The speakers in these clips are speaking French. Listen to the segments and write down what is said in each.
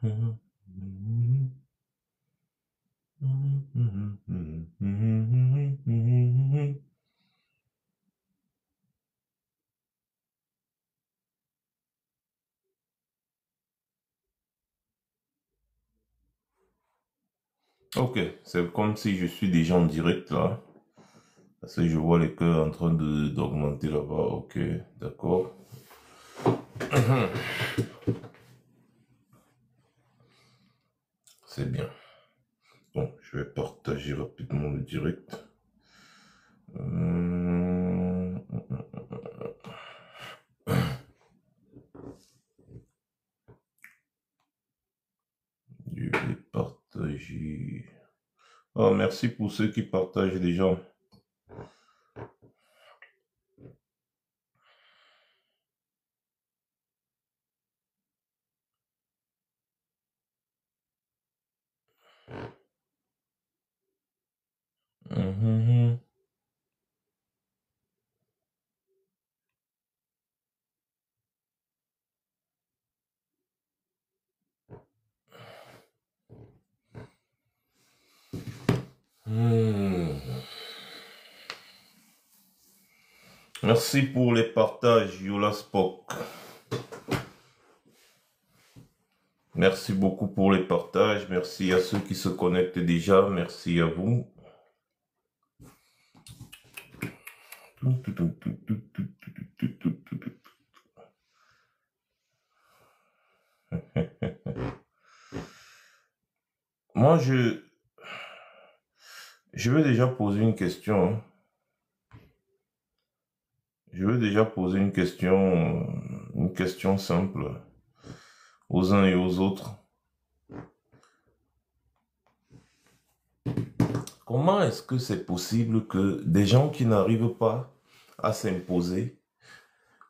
Ok, c'est comme si je suis déjà en direct là. Parce que je vois les cœurs en train de d'augmenter là-bas. Ok, d'accord. C'est bien. Bon, je vais partager rapidement le direct. Hum, Je vais partager. Oh, merci pour ceux qui partagent déjà. Mhm. Hmm. Merci pour les partages, Yola Spock. Merci beaucoup pour les partages. Merci à ceux qui se connectent déjà. Merci à vous. Moi, je veux déjà poser une question, hein. Je veux déjà poser une question simple aux uns et aux autres. Comment est-ce que c'est possible que des gens qui n'arrivent pas à s'imposer.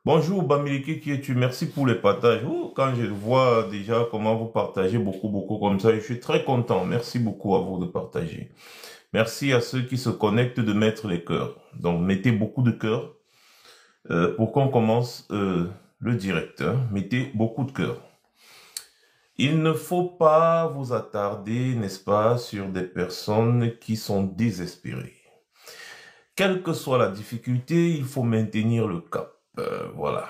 Bonjour Bamileke, qui es-tu? Merci pour les partages. Oh, quand je vois déjà comment vous partagez beaucoup comme ça, je suis très content. Merci beaucoup à vous de partager. Merci à ceux qui se connectent de mettre les cœurs. Donc mettez beaucoup de cœurs pour qu'on commence le direct, hein. Mettez beaucoup de cœurs. Il ne faut pas vous attarder, n'est-ce pas, sur des personnes qui sont désespérées. Quelle que soit la difficulté, il faut maintenir le cap. Voilà.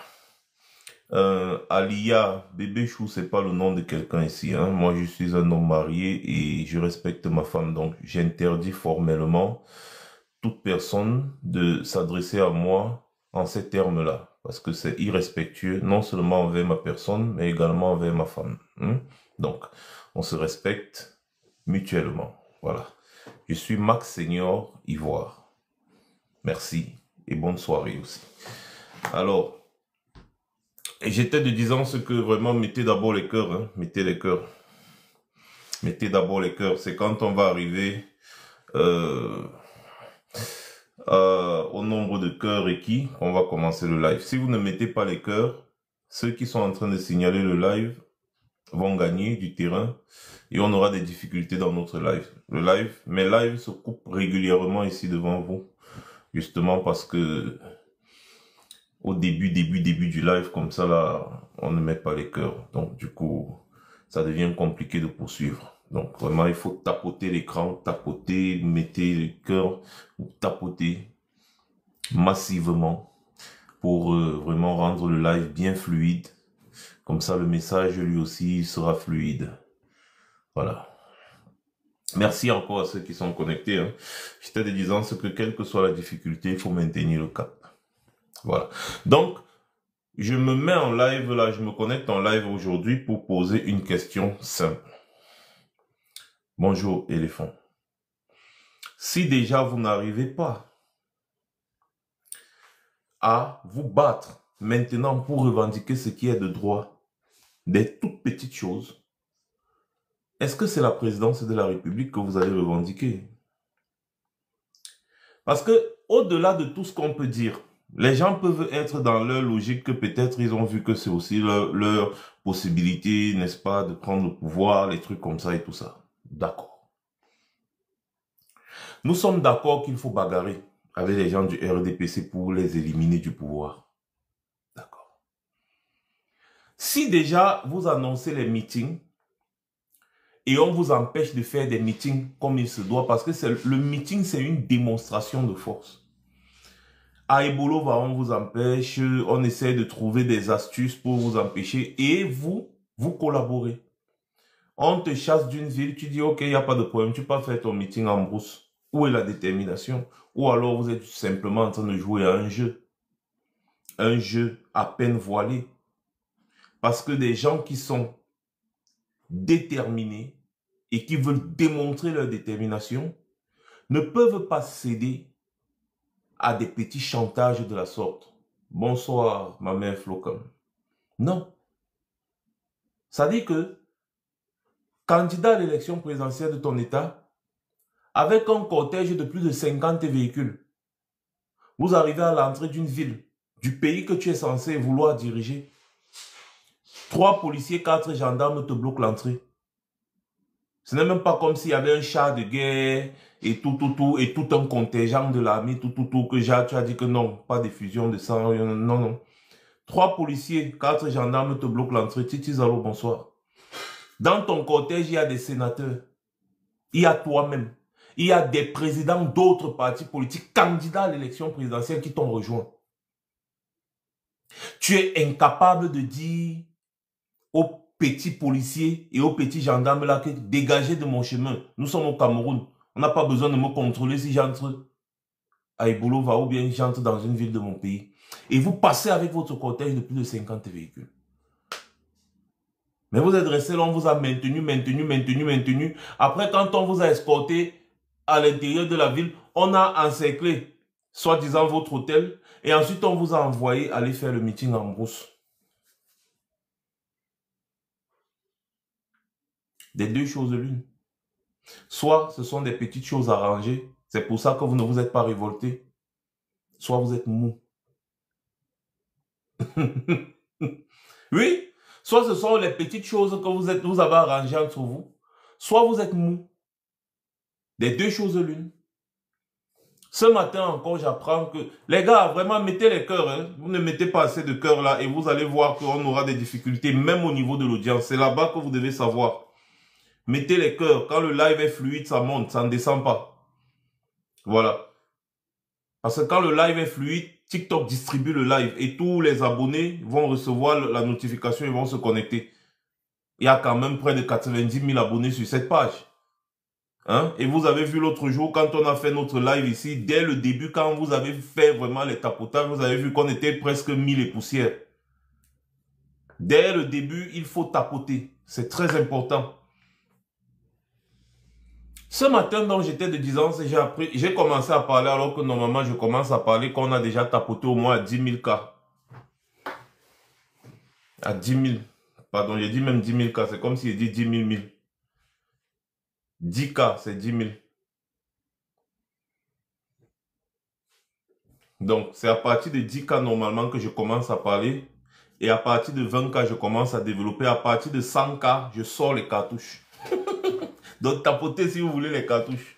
Alia, bébé chou, c'est pas le nom de quelqu'un ici, hein. Moi, je suis un homme marié et je respecte ma femme, donc j'interdis formellement toute personne de s'adresser à moi en ces termes-là, parce que c'est irrespectueux, non seulement envers ma personne, mais également envers ma femme, hein. Donc, on se respecte mutuellement. Voilà. Je suis Max Senior Ivoire. Merci et bonne soirée aussi. Alors, j'étais de disant ce que vraiment mettez d'abord les cœurs, hein, mettez les cœurs. Mettez d'abord les cœurs. C'est quand on va arriver euh, au nombre de cœurs requis qu'on va commencer le live. Si vous ne mettez pas les cœurs, ceux qui sont en train de signaler le live vont gagner du terrain et on aura des difficultés dans notre live. Mes lives se coupent régulièrement ici devant vous, justement parce que au début du live, comme ça, là, on ne met pas les cœurs. Donc, du coup, ça devient compliqué de poursuivre. Donc, vraiment, il faut tapoter l'écran, tapoter, mettez les cœurs, tapoter massivement pour vraiment rendre le live bien fluide. Comme ça, le message, lui aussi, sera fluide. Voilà. Merci encore à ceux qui sont connectés, hein. J'étais disant ce que, quelle que soit la difficulté, il faut maintenir le cap. Voilà. Donc, je me mets en live là, je me connecte en live aujourd'hui pour poser une question simple. Bonjour éléphant. Si déjà vous n'arrivez pas à vous battre maintenant pour revendiquer ce qui est de droit, des toutes petites choses, est-ce que c'est la présidence de la République que vous allez revendiquer? Parce que au-delà de tout ce qu'on peut dire, les gens peuvent être dans leur logique que peut-être ils ont vu que c'est aussi leur possibilité, n'est-ce pas, de prendre le pouvoir, les trucs comme ça et tout ça. D'accord. Nous sommes d'accord qu'il faut bagarrer avec les gens du RDPC pour les éliminer du pouvoir. D'accord. Si déjà vous annoncez les meetings et on vous empêche de faire des meetings comme il se doit parce que le meeting, c'est une démonstration de force. À Ebolova, on vous empêche, on essaie de trouver des astuces pour vous empêcher et vous collaborez. On te chasse d'une ville, tu dis, ok, il n'y a pas de problème, tu peux pas faire ton meeting en brousse. Où est la détermination? Ou alors vous êtes simplement en train de jouer à un jeu à peine voilé. Parce que des gens qui sont déterminés et qui veulent démontrer leur détermination ne peuvent pas céder à des petits chantages de la sorte. Bonsoir, ma mère Flocon. Non. Ça dit que, candidat à l'élection présidentielle de ton État, avec un cortège de plus de 50 véhicules, vous arrivez à l'entrée d'une ville, du pays que tu es censé vouloir diriger. 3 policiers, 4 gendarmes te bloquent l'entrée. Ce n'est même pas comme s'il y avait un char de guerre et tout, et tout un contingent de l'armée, que tu as dit que non, pas de fusion de sang, non. 3 policiers, 4 gendarmes te bloquent l'entrée. Titi Zalo, bonsoir. Dans ton cortège, il y a des sénateurs. Il y a toi-même. Il y a des présidents d'autres partis politiques, candidats à l'élection présidentielle qui t'ont rejoint. Tu es incapable de dire aux petits policiers et aux petits gendarmes là que dégagez de mon chemin. Nous sommes au Cameroun. On n'a pas besoin de me contrôler si j'entre à Ebolova ou bien j'entre dans une ville de mon pays. Et vous passez avec votre cortège de plus de 50 véhicules. Mais vous êtes resté là, on vous a maintenu. Après, quand on vous a escorté à l'intérieur de la ville, on a encerclé, soi-disant, votre hôtel. Et ensuite, on vous a envoyé aller faire le meeting en brousse. Des deux choses l'une. Soit ce sont des petites choses arrangées. C'est pour ça que vous ne vous êtes pas révolté. Soit vous êtes mou. Oui. Soit ce sont les petites choses que vous avez arrangées entre vous. Soit vous êtes mou. Des deux choses l'une. Ce matin encore, j'apprends que... Les gars, vraiment, mettez les cœurs. Hein. Vous ne mettez pas assez de cœurs là et vous allez voir qu'on aura des difficultés, même au niveau de l'audience. C'est là-bas que vous devez savoir. Mettez les cœurs. Quand le live est fluide, ça monte, ça ne descend pas. Voilà. Parce que quand le live est fluide, TikTok distribue le live et tous les abonnés vont recevoir la notification et vont se connecter. Il y a quand même près de 90 000 abonnés sur cette page. Hein? Et vous avez vu l'autre jour, quand on a fait notre live ici, dès le début, quand vous avez fait vraiment les tapotages, vous avez vu qu'on était presque 1000 et poussières. Dès le début, il faut tapoter. C'est très important. Ce matin, donc, j'étais de 10 ans, j'ai commencé à parler alors que normalement, je commence à parler qu'on a déjà tapoté au moins à 10 000 cas. À 10 000. Pardon, j'ai dit même 10 000 cas. C'est comme si j'ai dit 10 000 000. 10 cas, c'est 10 000. Donc, c'est à partir de 10 cas normalement que je commence à parler. Et à partir de 20 cas, je commence à développer. À partir de 100 cas, je sors les cartouches. Donc, tapotez si vous voulez les cartouches.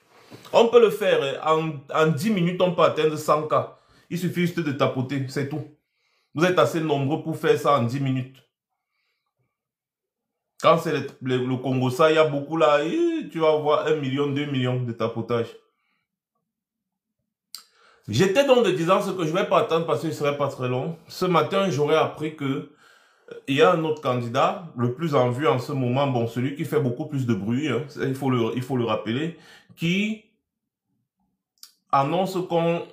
On peut le faire. En 10 minutes, on peut atteindre 100 cas. Il suffit juste de tapoter, c'est tout. Vous êtes assez nombreux pour faire ça en 10 minutes. Quand c'est le Congo, ça, il y a beaucoup là. Tu vas avoir 1 million, 2 millions de tapotage. J'étais donc de disant ce que je ne vais pas attendre parce que ce ne serait pas très long. Ce matin, j'aurais appris que il y a un autre candidat, le plus en vue en ce moment, bon, celui qui fait beaucoup plus de bruit, hein, il faut le rappeler, qui annonce qu'on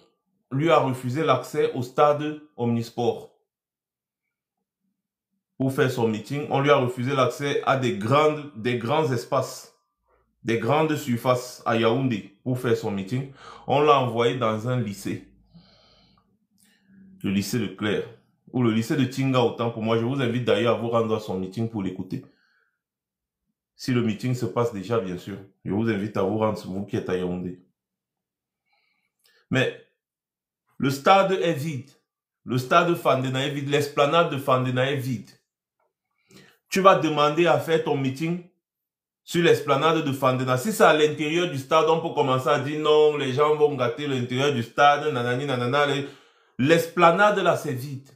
lui a refusé l'accès au stade Omnisport. Pour faire son meeting, on lui a refusé l'accès à des grands espaces, des grandes surfaces à Yaoundé pour faire son meeting. On l'a envoyé dans un lycée, le lycée Leclerc, ou le lycée de Tinga autant pour moi. Je vous invite d'ailleurs à vous rendre à son meeting pour l'écouter. Si le meeting se passe déjà, bien sûr, je vous invite à vous rendre, vous qui êtes à Yaoundé. Mais le stade est vide. Le stade Fandena est vide. L'esplanade de Fandena est vide. Tu vas demander à faire ton meeting sur l'esplanade de Fandena. Si c'est à l'intérieur du stade, on peut commencer à dire non, les gens vont gâter l'intérieur du stade, nanani, nanana. L'esplanade là, c'est vide.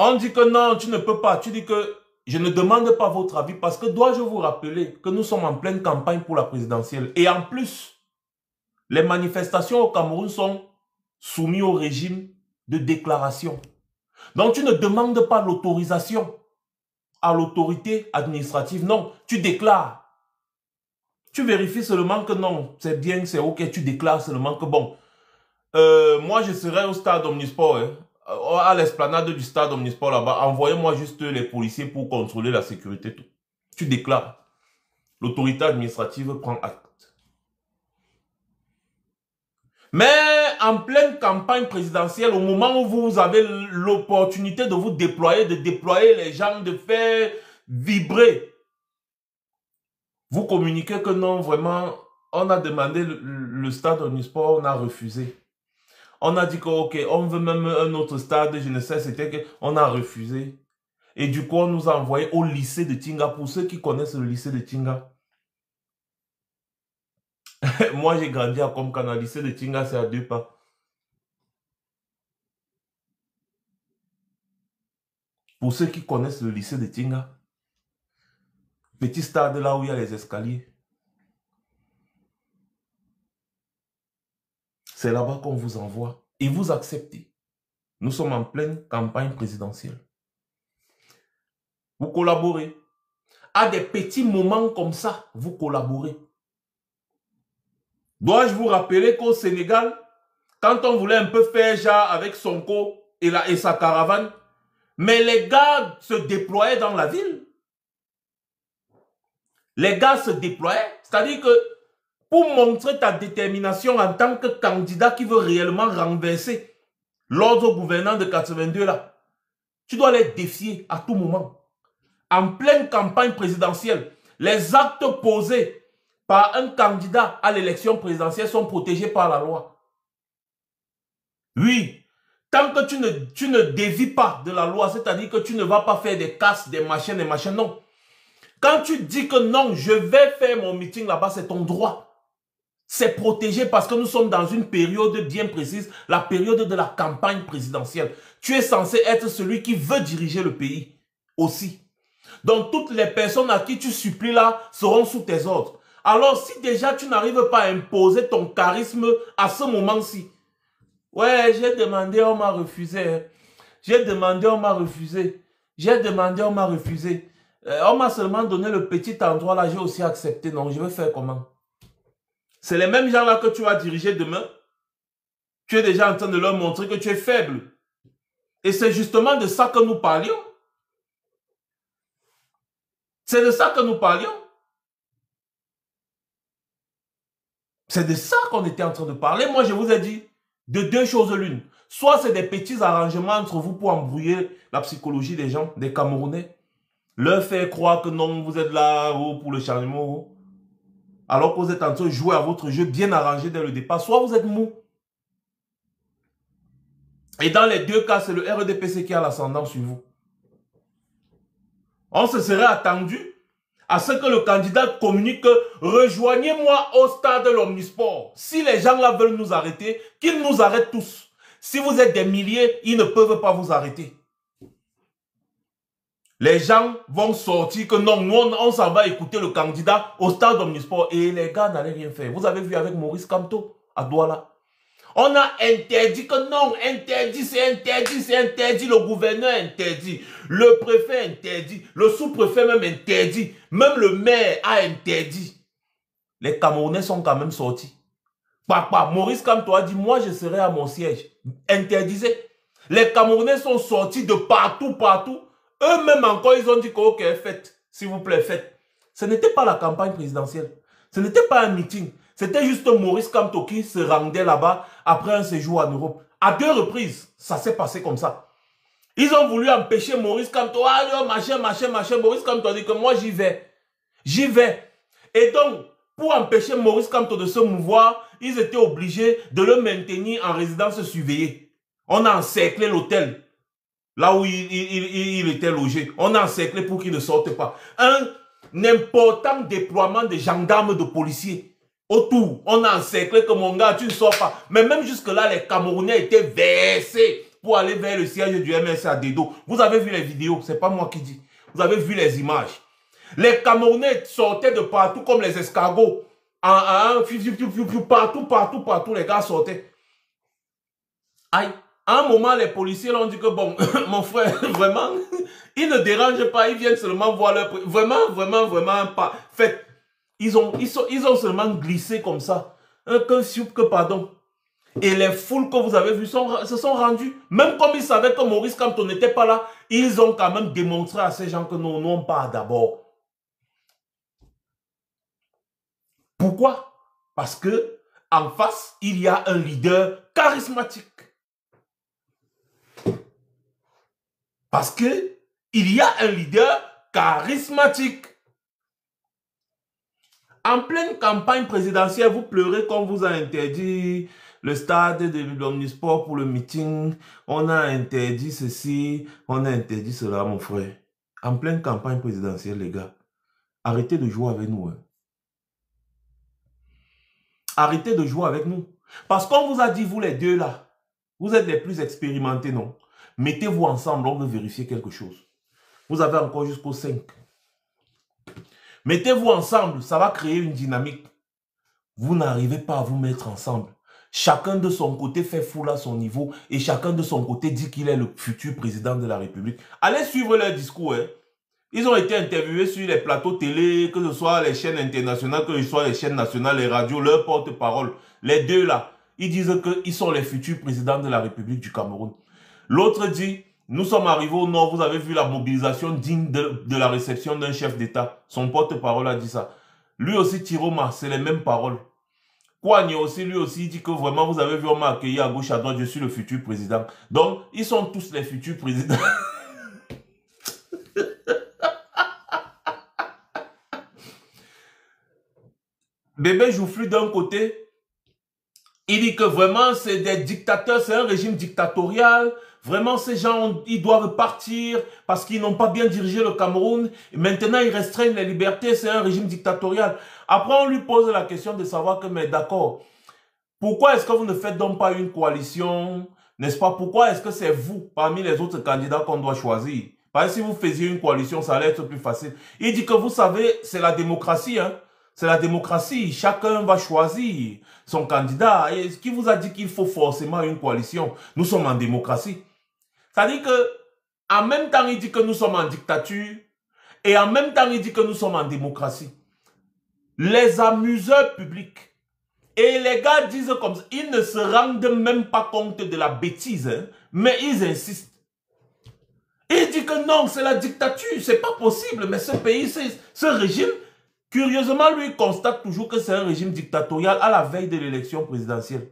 On dit que non, tu ne peux pas. Tu dis que je ne demande pas votre avis parce que dois-je vous rappeler que nous sommes en pleine campagne pour la présidentielle. Et en plus, les manifestations au Cameroun sont soumises au régime de déclaration. Donc tu ne demandes pas l'autorisation à l'autorité administrative. Non, tu déclares. Tu vérifies seulement que non, c'est bien, c'est ok. Tu déclares seulement que bon, moi je serai au stade Omnisport, hein, à l'esplanade du stade Omnisport là-bas. Envoyez-moi juste les policiers pour contrôler la sécurité. Tout. Tu déclares. L'autorité administrative prend acte. Mais en pleine campagne présidentielle, au moment où vous avez l'opportunité de vous déployer, de déployer les gens, de faire vibrer, vous communiquez que non, vraiment, on a demandé le stade Omnisport, on a refusé. On a dit que, ok, on veut même un autre stade, je ne sais, c'était que, on a refusé. Et du coup, on nous a envoyé au lycée de Tinga. Pour ceux qui connaissent le lycée de Tinga, moi j'ai grandi à Komkana, le lycée de Tinga, c'est à 2 pas. Pour ceux qui connaissent le lycée de Tinga, petit stade là où il y a les escaliers, c'est là-bas qu'on vous envoie et vous acceptez. Nous sommes en pleine campagne présidentielle. Vous collaborez. À des petits moments comme ça, vous collaborez. Dois-je vous rappeler qu'au Sénégal, quand on voulait un peu faire genre avec Sonko et sa caravane, mais les gars se déployaient dans la ville. Les gars se déployaient. C'est-à-dire que pour montrer ta détermination en tant que candidat qui veut réellement renverser l'ordre gouvernant de 82 là, tu dois les défier à tout moment. En pleine campagne présidentielle, les actes posés par un candidat à l'élection présidentielle sont protégés par la loi. Oui, tant que tu ne dévies pas de la loi, c'est-à-dire que tu ne vas pas faire des casses, des machins, non. Quand tu dis que non, je vais faire mon meeting là-bas, c'est ton droit. C'est protégé parce que nous sommes dans une période bien précise, la période de la campagne présidentielle. Tu es censé être celui qui veut diriger le pays aussi. Donc toutes les personnes à qui tu supplies là seront sous tes ordres. Alors si déjà tu n'arrives pas à imposer ton charisme à ce moment-ci, ouais, j'ai demandé, on m'a refusé. J'ai demandé, on m'a refusé. J'ai demandé, on m'a refusé. On m'a seulement donné le petit endroit là, j'ai aussi accepté. Non, je vais faire comment? C'est les mêmes gens là que tu vas diriger demain. Tu es déjà en train de leur montrer que tu es faible. Et c'est justement de ça que nous parlions. C'est de ça que nous parlions. C'est de ça qu'on était en train de parler. Moi, je vous ai dit de deux choses l'une. Soit c'est des petits arrangements entre vous pour embrouiller la psychologie des gens, des Camerounais. Leur faire croire que non, vous êtes là pour le changement. Alors que vous êtes en train de jouer à votre jeu bien arrangé dès le départ. Soit vous êtes mou. Et dans les deux cas, c'est le RDPC qui a l'ascendant sur vous. On se serait attendu à ce que le candidat communique « Rejoignez-moi au stade de l'Omnisport ». Si les gens là veulent nous arrêter, qu'ils nous arrêtent tous. Si vous êtes des milliers, ils ne peuvent pas vous arrêter. Les gens vont sortir que non, nous on s'en va écouter le candidat au stade d'Omnisport. Et les gars n'allaient rien faire. Vous avez vu avec Maurice Kamto à Douala. On a interdit que non, interdit, c'est interdit, c'est interdit. Le gouverneur interdit, le préfet interdit, le sous-préfet même interdit, même le maire a interdit. Les Camerounais sont quand même sortis. Papa, Maurice Kamto a dit, moi je serai à mon siège. Interdisé. Les Camerounais sont sortis de partout, partout. Eux-mêmes encore, ils ont dit que ok, faites, s'il vous plaît, faites. Ce n'était pas la campagne présidentielle. Ce n'était pas un meeting. C'était juste Maurice Kamto qui se rendait là-bas après un séjour en Europe. À 2 reprises, ça s'est passé comme ça. Ils ont voulu empêcher Maurice Kamto. Ah, machin. Maurice Kamto a dit que moi, j'y vais. J'y vais. Et donc, pour empêcher Maurice Kamto de se mouvoir, ils étaient obligés de le maintenir en résidence surveillée. On a encerclé l'hôtel. Là où il était logé. On a encerclé pour qu'il ne sorte pas. Un important déploiement de gendarmes, de policiers. Autour, on a encerclé que mon gars, tu ne sors pas. Mais même jusque-là, les Camerounais étaient versés pour aller vers le siège du MS à Dedo. Vous avez vu les vidéos, c'est pas moi qui dis. Vous avez vu les images. Les Camerounais sortaient de partout comme les escargots. Partout, les gars sortaient. Aïe. À un moment, les policiers leur ont dit que bon, mon frère, vraiment, ils ne dérangent pas, ils viennent seulement voir leur... Vraiment pas. Fait, ils ont seulement glissé comme ça. Que pardon. Et les foules que vous avez vues se sont rendues. Même comme ils savaient que Maurice Kamto n'était pas là, ils ont quand même démontré à ces gens que non, on part d'abord. Pourquoi? Parce que en face, il y a un leader charismatique. Parce que il y a un leader charismatique. En pleine campagne présidentielle, vous pleurez qu'on vous a interdit le stade de l'Omnisport pour le meeting. On a interdit ceci, on a interdit cela, mon frère. En pleine campagne présidentielle, les gars, arrêtez de jouer avec nous. Hein. Arrêtez de jouer avec nous. Parce qu'on vous a dit, vous les deux là, vous êtes les plus expérimentés, non? Mettez-vous ensemble, on veut vérifier quelque chose. Vous avez encore jusqu'au 5. Mettez-vous ensemble, ça va créer une dynamique. Vous n'arrivez pas à vous mettre ensemble. Chacun de son côté fait foule à son niveau et chacun de son côté dit qu'il est le futur président de la République. Allez suivre leur discours. Hein. Ils ont été interviewés sur les plateaux télé, que ce soit les chaînes internationales, que ce soit les chaînes nationales, les radios, leurs porte-parole. Les deux là, ils disent qu'ils sont les futurs présidents de la République du Cameroun. L'autre dit, nous sommes arrivés au nord, vous avez vu la mobilisation digne de la réception d'un chef d'État. Son porte-parole a dit ça. Lui aussi, Tiroma, c'est les mêmes paroles. Kouagne aussi, lui aussi, il dit que vraiment, vous avez vu, on m'a accueilli à gauche, à droite, je suis le futur président. Donc, ils sont tous les futurs présidents. Bébé Joufflu, d'un côté, il dit que vraiment, c'est des dictateurs, c'est un régime dictatorial. Vraiment, ces gens, ils doivent partir parce qu'ils n'ont pas bien dirigé le Cameroun. Et maintenant, ils restreignent les libertés, c'est un régime dictatorial. Après, on lui pose la question de savoir que, mais d'accord, pourquoi est-ce que vous ne faites donc pas une coalition, n'est-ce pas? Pourquoi est-ce que c'est vous, parmi les autres candidats, qu'on doit choisir? Parce que si vous faisiez une coalition, ça allait être plus facile. Il dit que vous savez, c'est la démocratie, hein. C'est la démocratie. Chacun va choisir son candidat. Et qui vous a dit qu'il faut forcément une coalition? Nous sommes en démocratie. C'est-à-dire que, en même temps, il dit que nous sommes en dictature, et en même temps, il dit que nous sommes en démocratie. Les amuseurs publics, et les gars disent comme ça, ils ne se rendent même pas compte de la bêtise, hein, mais ils insistent. Il dit que non, c'est la dictature, c'est pas possible, mais ce pays, ce régime, curieusement, lui, constate toujours que c'est un régime dictatorial à la veille de l'élection présidentielle.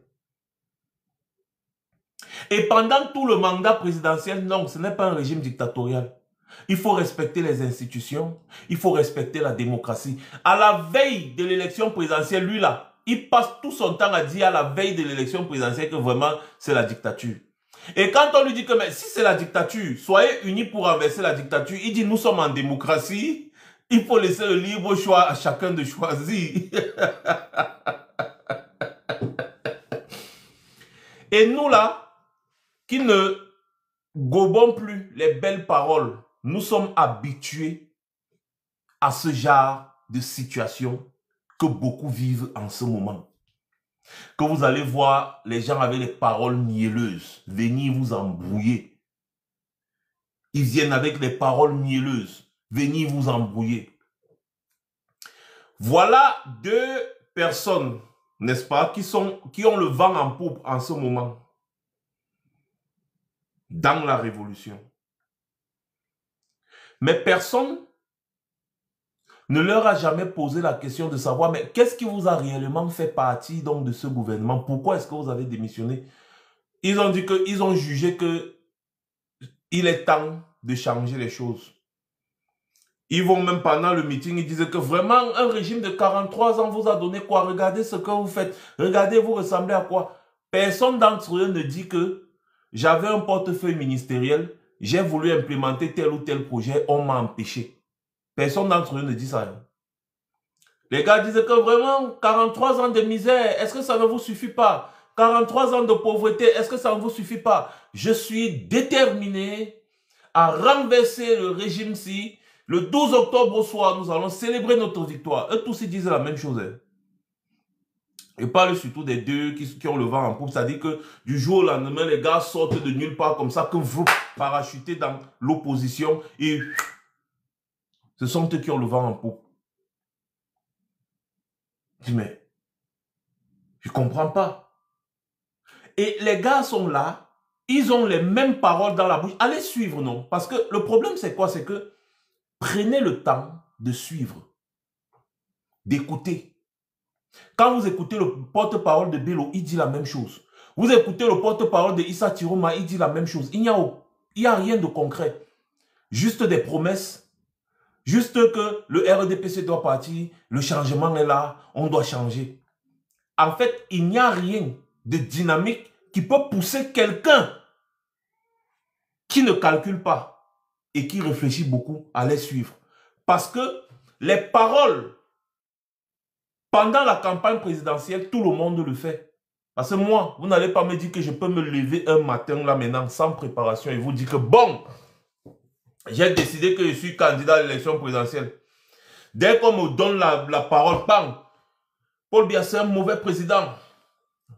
Et pendant tout le mandat présidentiel, non, ce n'est pas un régime dictatorial. Il faut respecter les institutions, il faut respecter la démocratie. À la veille de l'élection présidentielle, lui là, il passe tout son temps à dire à la veille de l'élection présidentielle que vraiment c'est la dictature. Et quand on lui dit que mais si c'est la dictature, soyez unis pour renverser la dictature, il dit nous sommes en démocratie, il faut laisser le libre choix à chacun de choisir. Et nous là, qui ne gobons plus les belles paroles, nous sommes habitués à ce genre de situation que beaucoup vivent en ce moment. Que vous allez voir les gens avec les paroles mielleuses venir vous embrouiller. Ils viennent avec les paroles mielleuses venir vous embrouiller. Voilà deux personnes, n'est-ce pas, qui ont le vent en poupe en ce moment. Dans la révolution. Mais personne ne leur a jamais posé la question de savoir, mais qu'est-ce qui vous a réellement fait partie donc de ce gouvernement? Pourquoi est-ce que vous avez démissionné? Ils ont dit qu'ils ont jugé que il est temps de changer les choses. Ils vont même pendant le meeting, ils disent que vraiment un régime de 43 ans vous a donné quoi? Regardez ce que vous faites. Regardez, vous ressemblez à quoi? Personne d'entre eux ne dit que j'avais un portefeuille ministériel, j'ai voulu implémenter tel ou tel projet, on m'a empêché. Personne d'entre eux ne dit ça. Hein. Les gars disent que vraiment, 43 ans de misère, est-ce que ça ne vous suffit pas? 43 ans de pauvreté, est-ce que ça ne vous suffit pas? Je suis déterminé à renverser le régime-ci. Le 12 octobre au soir, nous allons célébrer notre victoire. Eux tous, ils disent la même chose. Hein. Ils parlent surtout des deux qui ont le vent en poupe. C'est-à-dire que du jour au lendemain, les gars sortent de nulle part comme ça, que vous parachutez dans l'opposition et ce sont eux qui ont le vent en poupe. Je dis, mais je ne comprends pas. Et les gars sont là, ils ont les mêmes paroles dans la bouche. Allez suivre, non? Parce que le problème, c'est quoi? C'est que prenez le temps de suivre, d'écouter. Quand vous écoutez le porte-parole de Bello, il dit la même chose. Vous écoutez le porte-parole de Issa Tiroma, il dit la même chose. Il n'y a rien de concret. Juste des promesses. Juste que le RDPC doit partir, le changement est là, on doit changer. En fait, il n'y a rien de dynamique qui peut pousser quelqu'un qui ne calcule pas et qui réfléchit beaucoup à les suivre. Parce que les paroles, pendant la campagne présidentielle, tout le monde le fait. Parce que moi, vous n'allez pas me dire que je peux me lever un matin là maintenant sans préparation et vous dire que bon, j'ai décidé que je suis candidat à l'élection présidentielle. Dès qu'on me donne la parole, bang, Paul Biya, c'est un mauvais président.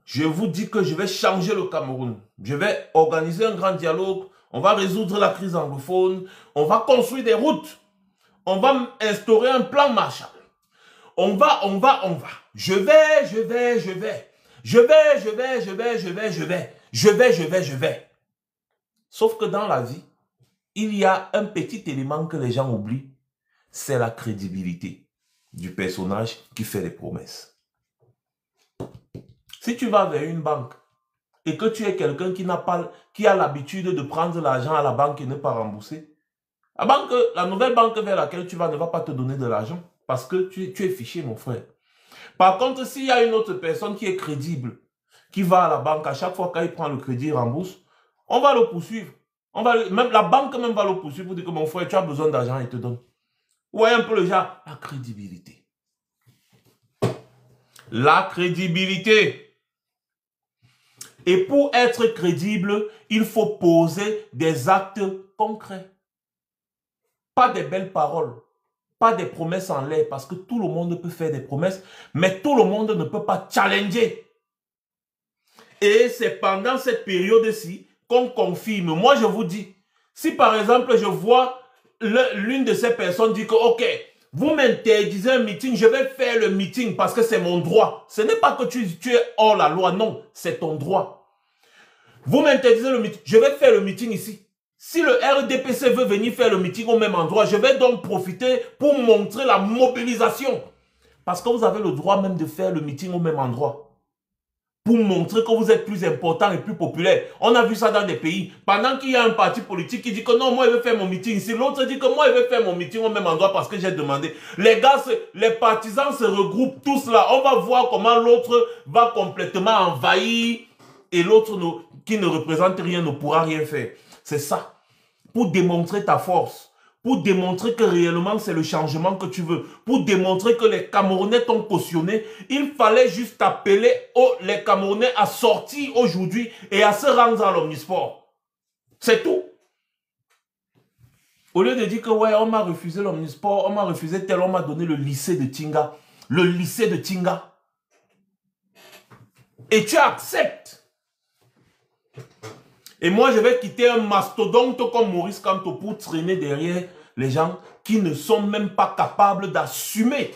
Je vous dis que je vais changer le Cameroun. Je vais organiser un grand dialogue. On va résoudre la crise anglophone. On va construire des routes. On va instaurer un plan Marshall. On va. Je vais. Sauf que dans la vie, il y a un petit élément que les gens oublient. C'est la crédibilité du personnage qui fait les promesses. Si tu vas vers une banque et que tu es quelqu'un qui a l'habitude de prendre l'argent à la banque et ne pas rembourser, la nouvelle banque vers laquelle tu vas ne va pas te donner de l'argent parce que tu es fiché, mon frère. Par contre, s'il y a une autre personne qui est crédible, qui va à la banque, à chaque fois qu'il prend le crédit, il rembourse, on va le poursuivre. Même la banque même va le poursuivre pour dire que mon frère, tu as besoin d'argent, il te donne. Vous voyez un peu le genre, la crédibilité. La crédibilité. Et pour être crédible, il faut poser des actes concrets. Pas des belles paroles, pas des promesses en l'air, parce que tout le monde peut faire des promesses, mais tout le monde ne peut pas challenger. Et c'est pendant cette période-ci qu'on confirme. Moi, je vous dis, si par exemple, je vois l'une de ces personnes dire que, ok, vous m'interdisez un meeting, je vais faire le meeting parce que c'est mon droit. Ce n'est pas que tu es hors la loi, non, c'est ton droit. Vous m'interdisez le meeting, je vais faire le meeting ici. Si le RDPC veut venir faire le meeting au même endroit, je vais donc profiter pour montrer la mobilisation. Parce que vous avez le droit même de faire le meeting au même endroit. Pour montrer que vous êtes plus important et plus populaire. On a vu ça dans des pays. Pendant qu'il y a un parti politique qui dit que non, moi je vais faire mon meeting ici. L'autre dit que moi je vais faire mon meeting au même endroit parce que j'ai demandé. Les gars, les partisans se regroupent tous là. On va voir comment l'autre va complètement envahir et l'autre qui ne représente rien ne pourra rien faire. C'est ça. Pour démontrer ta force. Pour démontrer que réellement c'est le changement que tu veux. Pour démontrer que les Camerounais t'ont cautionné. Il fallait juste appeler les Camerounais à sortir aujourd'hui et à se rendre à l'Omnisport. C'est tout. Au lieu de dire que ouais, on m'a refusé l'Omnisport, on m'a refusé tel, on m'a donné le lycée de Tinga. Le lycée de Tinga. Et tu acceptes. Et moi, je vais quitter un mastodonte comme Maurice Kamto pour traîner derrière les gens qui ne sont même pas capables d'assumer.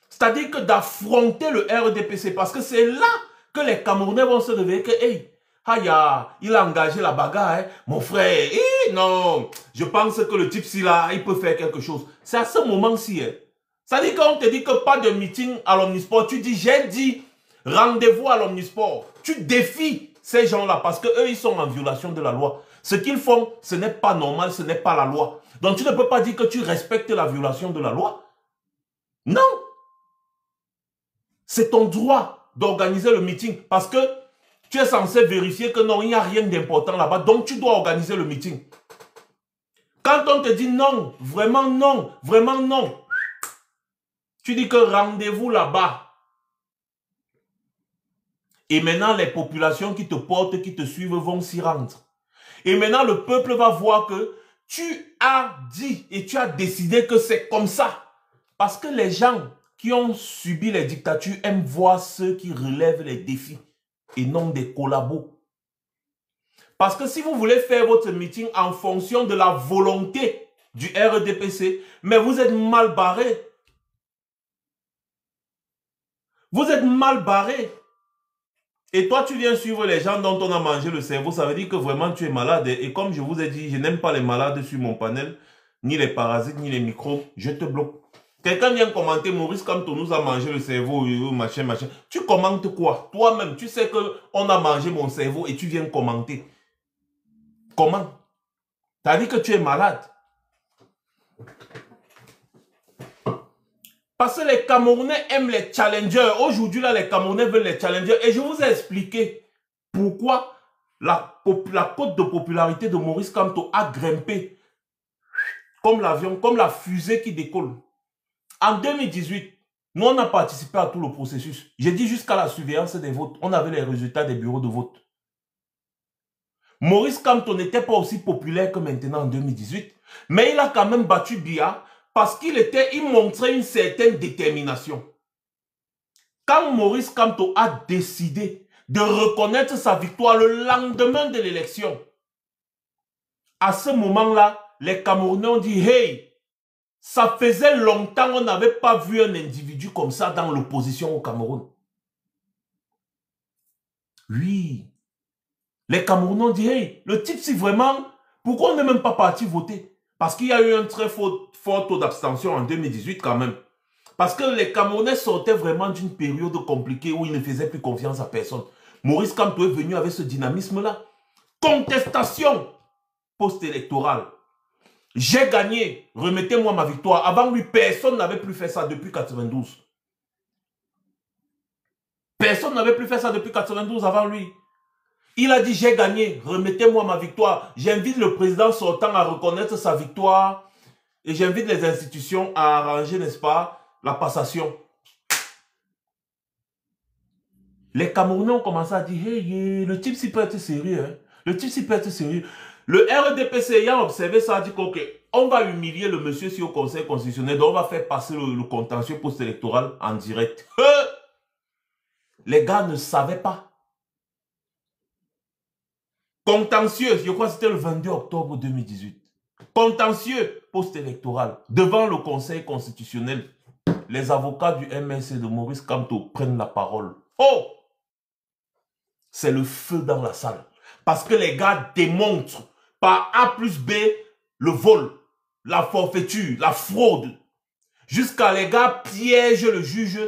C'est-à-dire que d'affronter le RDPC. Parce que c'est là que les Camerounais vont se réveiller que, hey, Haya, il a engagé la bagarre, hein, mon frère. Non, je pense que le type-ci là, il peut faire quelque chose. C'est à ce moment-ci. Hein. C'est-à-dire qu'on te dit que pas de meeting à l'Omnisport. Tu dis, j'ai dit, rendez-vous à l'Omnisport. Tu défies ces gens-là, parce qu'eux, ils sont en violation de la loi. Ce qu'ils font, ce n'est pas normal, ce n'est pas la loi. Donc, tu ne peux pas dire que tu respectes la violation de la loi. Non. C'est ton droit d'organiser le meeting, parce que tu es censé vérifier que non, il n'y a rien d'important là-bas, donc tu dois organiser le meeting. Quand on te dit non, vraiment non, tu dis que rendez-vous là-bas. Et maintenant, les populations qui te portent, qui te suivent vont s'y rendre. Et maintenant, le peuple va voir que tu as dit et tu as décidé que c'est comme ça. Parce que les gens qui ont subi les dictatures aiment voir ceux qui relèvent les défis et non des collabos. Parce que si vous voulez faire votre meeting en fonction de la volonté du RDPC, mais vous êtes mal barré. Vous êtes mal barré. Et toi, tu viens suivre les gens dont on a mangé le cerveau. Ça veut dire que vraiment, tu es malade. Et comme je vous ai dit, je n'aime pas les malades sur mon panel, ni les parasites, ni les microbes. Je te bloque. Quelqu'un vient commenter, Maurice Kamto nous a mangé le cerveau, machin, machin. Tu commentes quoi? Toi-même, tu sais qu'on a mangé mon cerveau et tu viens commenter. Comment? T'as dit que tu es malade. Parce que les Camerounais aiment les challengers. Aujourd'hui, là, les Camerounais veulent les challengers. Et je vous ai expliqué pourquoi la cote de popularité de Maurice Kamto a grimpé comme l'avion, comme la fusée qui décolle. En 2018, nous, on a participé à tout le processus. J'ai dit jusqu'à la surveillance des votes. On avait les résultats des bureaux de vote. Maurice Kamto n'était pas aussi populaire que maintenant en 2018. Mais il a quand même battu Biya parce qu'il montrait une certaine détermination. Quand Maurice Kamto a décidé de reconnaître sa victoire le lendemain de l'élection, à ce moment-là, les Camerounais ont dit « Hey, ça faisait longtemps qu'on n'avait pas vu un individu comme ça dans l'opposition au Cameroun. » Oui. Les Camerounais ont dit « Hey, le type, si vraiment, pourquoi on n'est même pas parti voter ?» Parce qu'il y a eu un très fort taux d'abstention en 2018 quand même. Parce que les Camerounais sortaient vraiment d'une période compliquée où ils ne faisaient plus confiance à personne. Maurice Kamto est venu avec ce dynamisme-là. Contestation post-électorale. J'ai gagné, remettez-moi ma victoire. Avant lui, personne n'avait plus fait ça depuis 92. Personne n'avait plus fait ça depuis 92 avant lui. Il a dit, j'ai gagné, remettez-moi ma victoire. J'invite le président sortant à reconnaître sa victoire et j'invite les institutions à arranger, n'est-ce pas, la passation. Les Camerounais ont commencé à dire, hey, le type s'y peut être sérieux. Hein? Le type s'y peut être sérieux. Le RDPC ayant observé ça a dit qu'on on va humilier le monsieur sur le Conseil constitutionnel, donc on va faire passer le contentieux post-électoral en direct. Les gars ne savaient pas. Contentieux, je crois que c'était le 22 octobre 2018. Contentieux post-électoral devant le Conseil constitutionnel. Les avocats du MSC de Maurice Kamto prennent la parole. Oh! C'est le feu dans la salle. Parce que les gars démontrent par A plus B le vol, la forfaiture, la fraude. Jusqu'à les gars piègent le juge.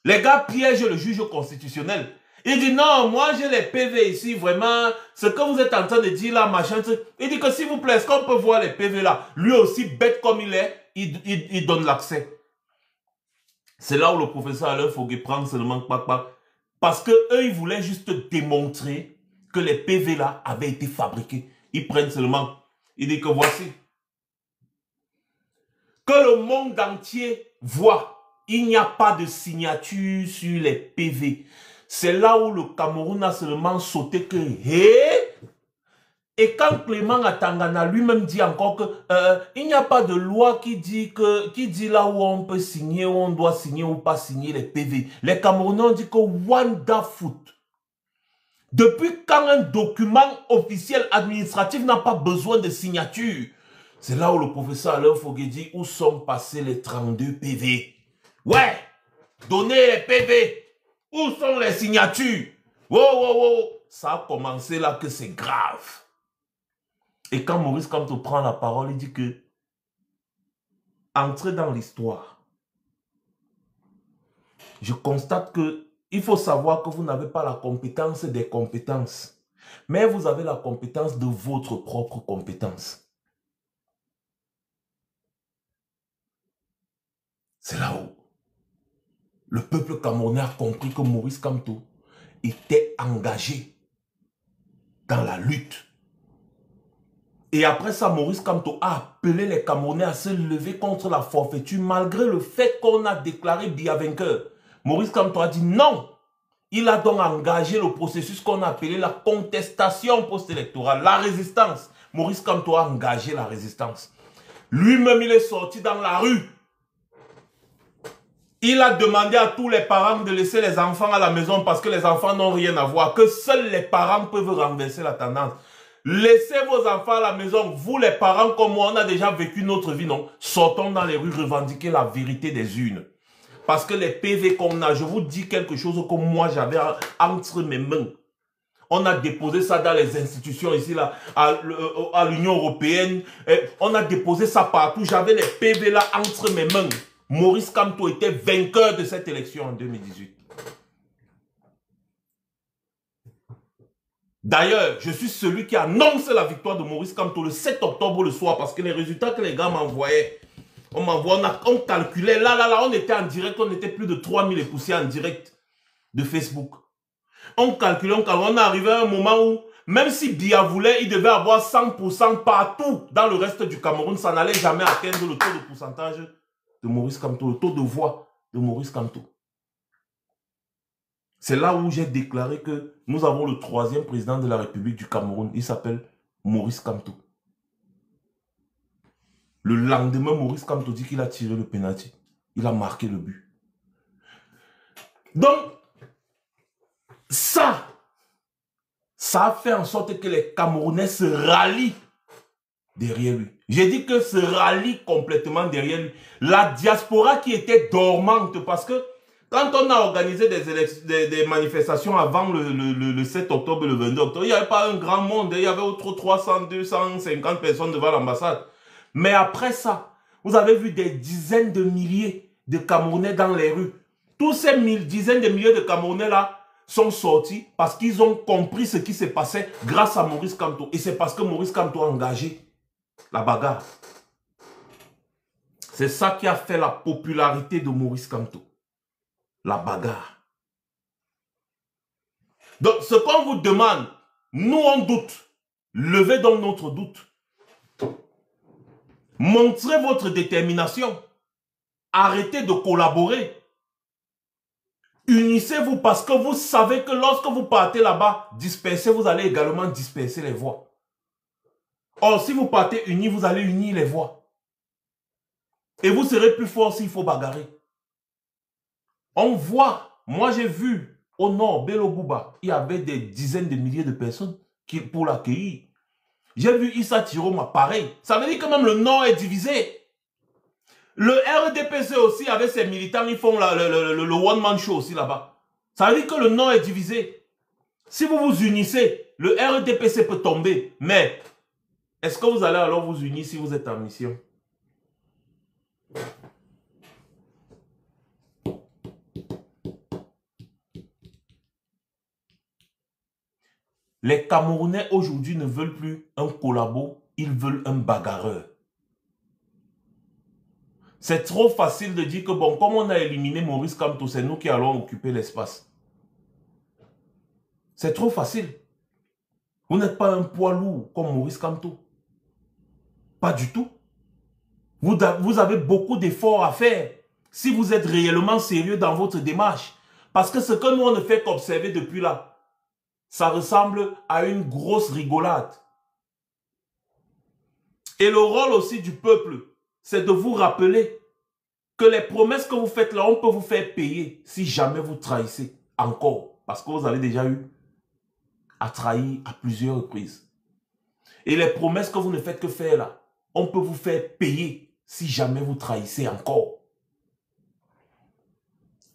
Les gars piègent le juge constitutionnel. Il dit non, moi j'ai les PV ici, vraiment, ce que vous êtes en train de dire là, machin, il dit que s'il vous plaît, est-ce qu'on peut voir les PV là? Lui aussi, bête comme il est, il donne l'accès. C'est là où le professeur Alain Foguet prend seulement pas. Parce que eux, ils voulaient juste démontrer que les PV là avaient été fabriqués. Ils prennent seulement, il dit que voici. Que le monde entier voit, il n'y a pas de signature sur les PV. C'est là où le Cameroun a seulement sauté que et quand Clément Atangana lui-même dit encore que il n'y a pas de loi qui dit là où on peut signer, où on doit signer ou pas signer les PV. Les Camerounais ont dit que Wanda Foot. Depuis quand un document officiel administratif n'a pas besoin de signature? C'est là où le professeur Alain Foguet dit où sont passés les 32 PV. Ouais, donnez les PV. Où sont les signatures? Wow. Ça a commencé là que c'est grave. Et quand Maurice Kamto prend la parole, il dit que entrez dans l'histoire. Je constate que il faut savoir que vous n'avez pas la compétence des compétences, mais vous avez la compétence de votre propre compétence. C'est là où le peuple camerounais a compris que Maurice Kamto était engagé dans la lutte. Et après ça, Maurice Kamto a appelé les Camerounais à se lever contre la forfaiture malgré le fait qu'on a déclaré Biya vainqueur. Maurice Kamto a dit non, Il a donc engagé le processus qu'on a appelé la contestation post-électorale, la résistance. Maurice Kamto a engagé la résistance. Lui-même, il est sorti dans la rue. Il a demandé à tous les parents de laisser les enfants à la maison parce que les enfants n'ont rien à voir, que seuls les parents peuvent renverser la tendance. Laissez vos enfants à la maison. Vous, les parents comme moi, on a déjà vécu notre vie, non? Sortons dans les rues, revendiquer la vérité des urnes. Parce que les PV qu'on a, je vous dis quelque chose que moi j'avais entre mes mains. On a déposé ça dans les institutions ici, là, à l'Union européenne. On a déposé ça partout. J'avais les PV là entre mes mains. Maurice Kamto était vainqueur de cette élection en 2018. D'ailleurs, je suis celui qui annonce la victoire de Maurice Kamto le 7 octobre le soir parce que les résultats que les gars m'envoyaient, on calculait, là, on était en direct, on était plus de 3000 et poussières en direct de Facebook. On calculait, on est arrivé à un moment où, même si Biya voulait, il devait avoir 100% partout dans le reste du Cameroun, ça n'allait jamais atteindre le taux de pourcentage de Maurice Kamto, le taux de voix de Maurice Kamto. C'est là où j'ai déclaré que nous avons le 3e président de la République du Cameroun. Il s'appelle Maurice Kamto. Le lendemain, Maurice Kamto dit qu'il a tiré le penalty. Il a marqué le but. Donc, ça a fait en sorte que les Camerounais se rallient derrière lui. J'ai dit que se rallient complètement derrière lui. La diaspora qui était dormante, parce que quand on a organisé des manifestations avant le 7 octobre et le 22 octobre, il n'y avait pas un grand monde, il y avait autour de 300, 250 personnes devant l'ambassade. Mais après ça, vous avez vu des dizaines de milliers de Camerounais dans les rues. Tous ces dizaines de milliers de Camerounais là sont sortis parce qu'ils ont compris ce qui s'est passé grâce à Maurice Kamto. Et c'est parce que Maurice Kamto a engagé la bagarre. C'est ça qui a fait la popularité de Maurice Kamto. La bagarre. Donc, ce qu'on vous demande, nous on doute. Levez donc notre doute. Montrez votre détermination. Arrêtez de collaborer. Unissez-vous parce que vous savez que lorsque vous partez là-bas, disperser, vous allez également disperser les voix. Or, si vous partez unis, vous allez unir les voix. Et vous serez plus fort s'il faut bagarrer. On voit, moi j'ai vu au nord, Belobouba, il y avait des dizaines de milliers de personnes pour l'accueillir. J'ai vu Issa Tiroma, pareil. Ça veut dire que même le nord est divisé. Le RDPC aussi, avec ses militants, ils font le one-man show aussi là-bas. Ça veut dire que le nord est divisé. Si vous vous unissez, le RDPC peut tomber. Mais, est-ce que vous allez alors vous unir si vous êtes en mission? Les Camerounais aujourd'hui ne veulent plus un collabo, ils veulent un bagarreur. C'est trop facile de dire que bon, comme on a éliminé Maurice Kamto, c'est nous qui allons occuper l'espace. C'est trop facile. Vous n'êtes pas un poids lourd comme Maurice Kamto. Pas du tout. Vous avez beaucoup d'efforts à faire si vous êtes réellement sérieux dans votre démarche. Parce que ce que nous on ne fait qu'observer depuis là, ça ressemble à une grosse rigolade. Et le rôle aussi du peuple, c'est de vous rappeler que les promesses que vous faites là, on peut vous faire payer si jamais vous trahissez encore. Parce que vous avez déjà eu à trahir à plusieurs reprises. Et les promesses que vous ne faites que faire là, on peut vous faire payer si jamais vous trahissez encore.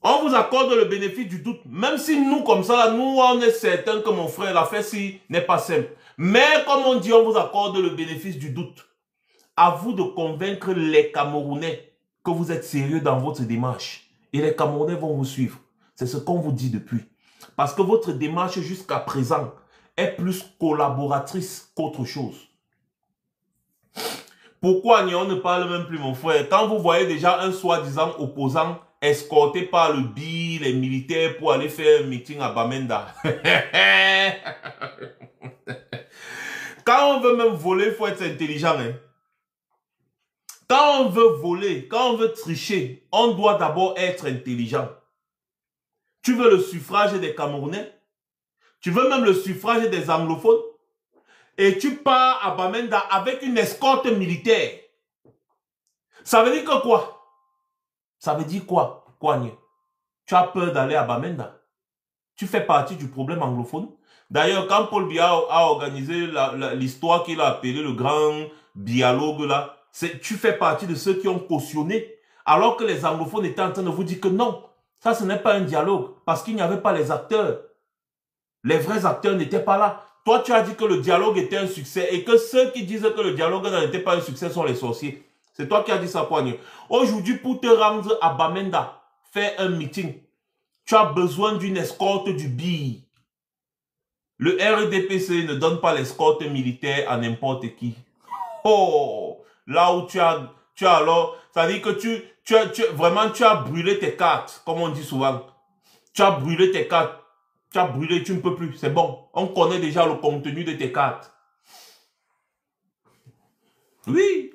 On vous accorde le bénéfice du doute. Même si nous, comme ça, là, nous, on est certain que mon frère, l'affaire-ci n'est pas simple. Mais comme on dit, on vous accorde le bénéfice du doute. À vous de convaincre les Camerounais que vous êtes sérieux dans votre démarche. Et les Camerounais vont vous suivre. C'est ce qu'on vous dit depuis. Parce que votre démarche jusqu'à présent est plus collaboratrice qu'autre chose. Pourquoi on ne parle même plus, mon frère? Quand vous voyez déjà un soi-disant opposant escorté par le BI, les militaires pour aller faire un meeting à Bamenda. Quand on veut même voler, il faut être intelligent. Hein? Quand on veut voler, quand on veut tricher, on doit d'abord être intelligent. Tu veux le suffrage des Camerounais? Tu veux même le suffrage des anglophones? Et tu pars à Bamenda avec une escorte militaire. Ça veut dire que quoi? Ça veut dire quoi, Kouagne? Tu as peur d'aller à Bamenda? Tu fais partie du problème anglophone? D'ailleurs, quand Paul Biya a organisé l'histoire qu'il a appelée le grand dialogue là, tu fais partie de ceux qui ont cautionné, alors que les anglophones étaient en train de vous dire que non, ça ce n'est pas un dialogue, parce qu'il n'y avait pas les acteurs. Les vrais acteurs n'étaient pas là. Toi, tu as dit que le dialogue était un succès et que ceux qui disent que le dialogue n'était pas un succès sont les sorciers. C'est toi qui as dit ça, Poigne. Aujourd'hui, pour te rendre à Bamenda, faire un meeting, tu as besoin d'une escorte du BI. Le RDPC ne donne pas l'escorte militaire à n'importe qui. Oh, là où tu as alors, ça veut dire que vraiment, tu as brûlé tes cartes, comme on dit souvent. Tu as brûlé tes cartes. Tu as brûlé, tu ne peux plus, c'est bon. On connaît déjà le contenu de tes cartes. Oui.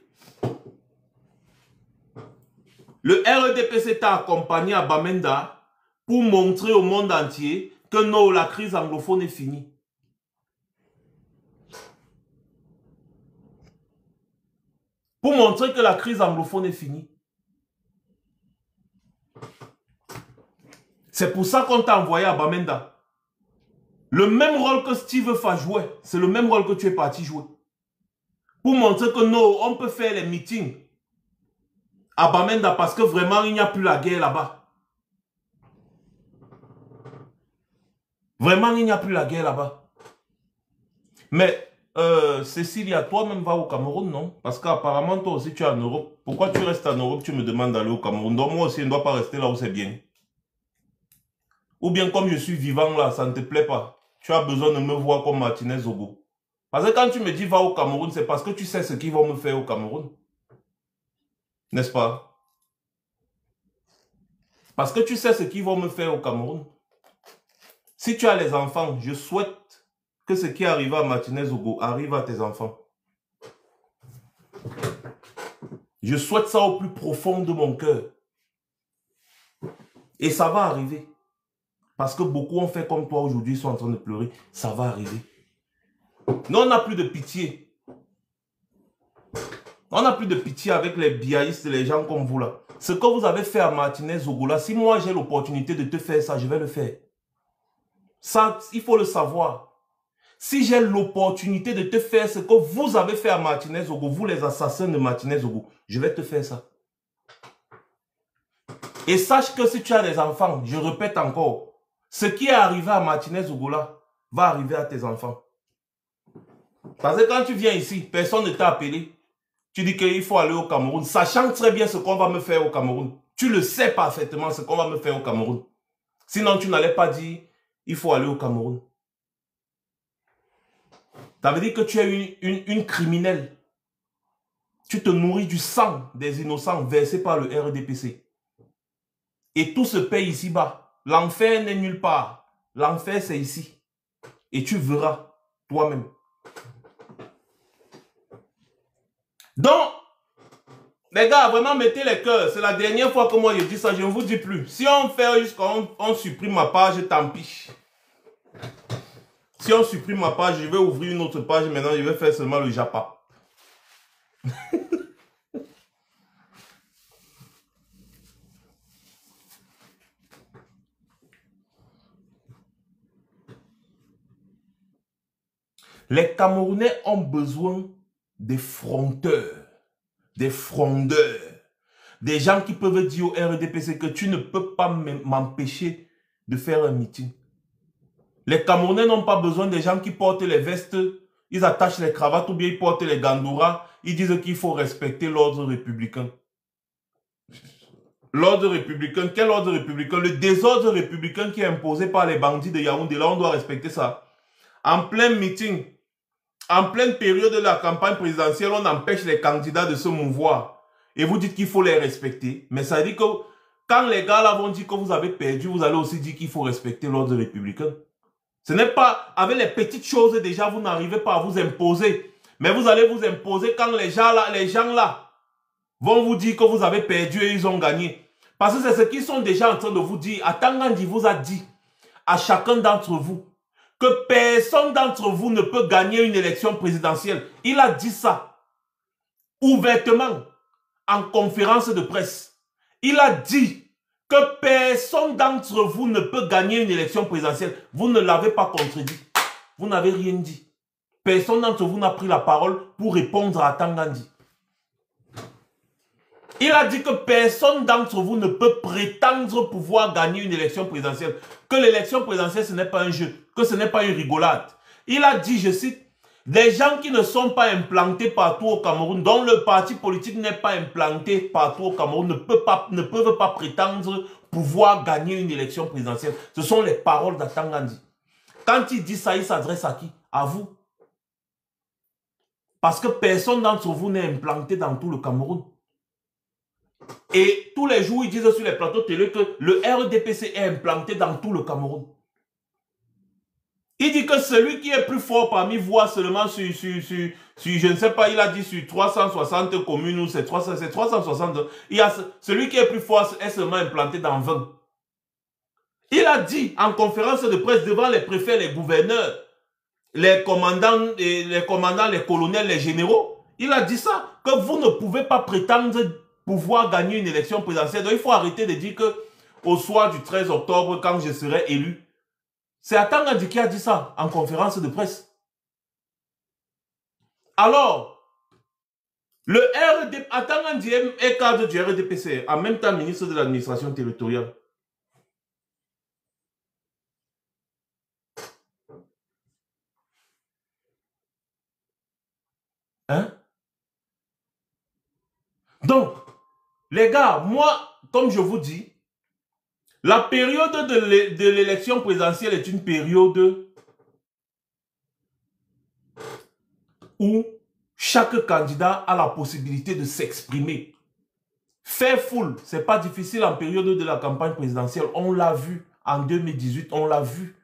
Le RDPC t'a accompagné à Bamenda pour montrer au monde entier que non, la crise anglophone est finie. Pour montrer que la crise anglophone est finie. C'est pour ça qu'on t'a envoyé à Bamenda. Le même rôle que Steve Fa jouait, c'est le même rôle que tu es parti jouer. Pour montrer que non, on peut faire les meetings à Bamenda parce que vraiment, il n'y a plus la guerre là-bas. Vraiment, il n'y a plus la guerre là-bas. Mais, Cécilia, toi-même va au Cameroun, non? Parce qu'apparemment, toi aussi, tu es en Europe. Pourquoi tu restes en Europe, tu me demandes d'aller au Cameroun? Donc, moi aussi, je ne dois pas rester là où c'est bien. Ou bien, comme je suis vivant là, ça ne te plaît pas. Tu as besoin de me voir comme Martinez Zogo. Parce que quand tu me dis va au Cameroun, c'est parce que tu sais ce qu'ils vont me faire au Cameroun. N'est-ce pas? Parce que tu sais ce qu'ils vont me faire au Cameroun. Si tu as les enfants, je souhaite que ce qui arrive à Martinez Zogo arrive à tes enfants. Je souhaite ça au plus profond de mon cœur. Et ça va arriver. Parce que beaucoup ont fait comme toi aujourd'hui, ils sont en train de pleurer. Ça va arriver. Non, on n'a plus de pitié. On n'a plus de pitié avec les biaïstes, les gens comme vous là. Ce que vous avez fait à Martinez Zogo là, si moi j'ai l'opportunité de te faire ça, je vais le faire. Ça, il faut le savoir. Si j'ai l'opportunité de te faire ce que vous avez fait à Martinez Zogo, vous les assassins de Martinez Zogo, je vais te faire ça. Et sache que si tu as des enfants, je répète encore, ce qui est arrivé à Martinez Zogo là, va arriver à tes enfants. Parce que quand tu viens ici, personne ne t'a appelé. Tu dis qu'il faut aller au Cameroun, sachant très bien ce qu'on va me faire au Cameroun. Tu le sais parfaitement ce qu'on va me faire au Cameroun. Sinon, tu n'allais pas dire, il faut aller au Cameroun. Ça veut dire que tu es une criminelle. Tu te nourris du sang des innocents versés par le RDPC. Et tout se paye ici-bas. L'enfer n'est nulle part. L'enfer, c'est ici. Et tu verras toi-même. Donc, les gars, vraiment mettez les cœurs. C'est la dernière fois que moi je dis ça, je ne vous dis plus. Si on fait jusqu'à on supprime ma page, tant pis. Si on supprime ma page, je vais ouvrir une autre page. Maintenant, je vais faire seulement le Japa. Les Camerounais ont besoin des fronteurs. Des frondeurs, des gens qui peuvent dire au RDPC que tu ne peux pas m'empêcher de faire un meeting. Les Camerounais n'ont pas besoin des gens qui portent les vestes, ils attachent les cravates ou bien ils portent les gandouras, ils disent qu'il faut respecter l'ordre républicain. L'ordre républicain, quel ordre républicain? Le désordre républicain qui est imposé par les bandits de Yaoundé, là on doit respecter ça. En plein meeting, en pleine période de la campagne présidentielle, on empêche les candidats de se mouvoir. Et vous dites qu'il faut les respecter. Mais ça veut dire que quand les gars là vont dire que vous avez perdu, vous allez aussi dire qu'il faut respecter l'ordre républicain. Ce n'est pas avec les petites choses déjà, vous n'arrivez pas à vous imposer. Mais vous allez vous imposer quand les gens là vont vous dire que vous avez perdu et ils ont gagné. Parce que c'est ce qu'ils sont déjà en train de vous dire. Atangandi vous a dit à chacun d'entre vous que personne d'entre vous ne peut gagner une élection présidentielle. Il a dit ça ouvertement en conférence de presse. Il a dit que personne d'entre vous ne peut gagner une élection présidentielle. Vous ne l'avez pas contredit. Vous n'avez rien dit. Personne d'entre vous n'a pris la parole pour répondre à Atangandi. Il a dit que personne d'entre vous ne peut prétendre pouvoir gagner une élection présidentielle. Que l'élection présidentielle, ce n'est pas un jeu. Que ce n'est pas une rigolade. Il a dit, je cite, des gens qui ne sont pas implantés partout au Cameroun, dont le parti politique n'est pas implanté partout au Cameroun, ne peuvent pas prétendre pouvoir gagner une élection présidentielle. Ce sont les paroles d'Atangandi. Quand il dit ça, il s'adresse à qui? À vous. Parce que personne d'entre vous n'est implanté dans tout le Cameroun. Et tous les jours, ils disent sur les plateaux télé que le RDPC est implanté dans tout le Cameroun. Il dit que celui qui est plus fort parmi vous seulement sur je ne sais pas, il a dit sur 360 communes ou c'est 360. Il y a celui qui est plus fort est seulement implanté dans 20. Il a dit en conférence de presse devant les préfets, les gouverneurs, les commandants, les colonels, les généraux. Il a dit ça, que vous ne pouvez pas prétendre pouvoir gagner une élection présidentielle. Donc il faut arrêter de dire que au soir du 13 octobre, quand je serai élu, c'est Atangandi qui a dit ça en conférence de presse. Alors, le RDP, Atangandi est cadre du RDPC, en même temps ministre de l'administration territoriale. Hein? Donc, les gars, moi, comme je vous dis, la période de l'élection présidentielle est une période où chaque candidat a la possibilité de s'exprimer. Faire foule, c'est pas difficile en période de la campagne présidentielle. On l'a vu en 2018, on l'a vu.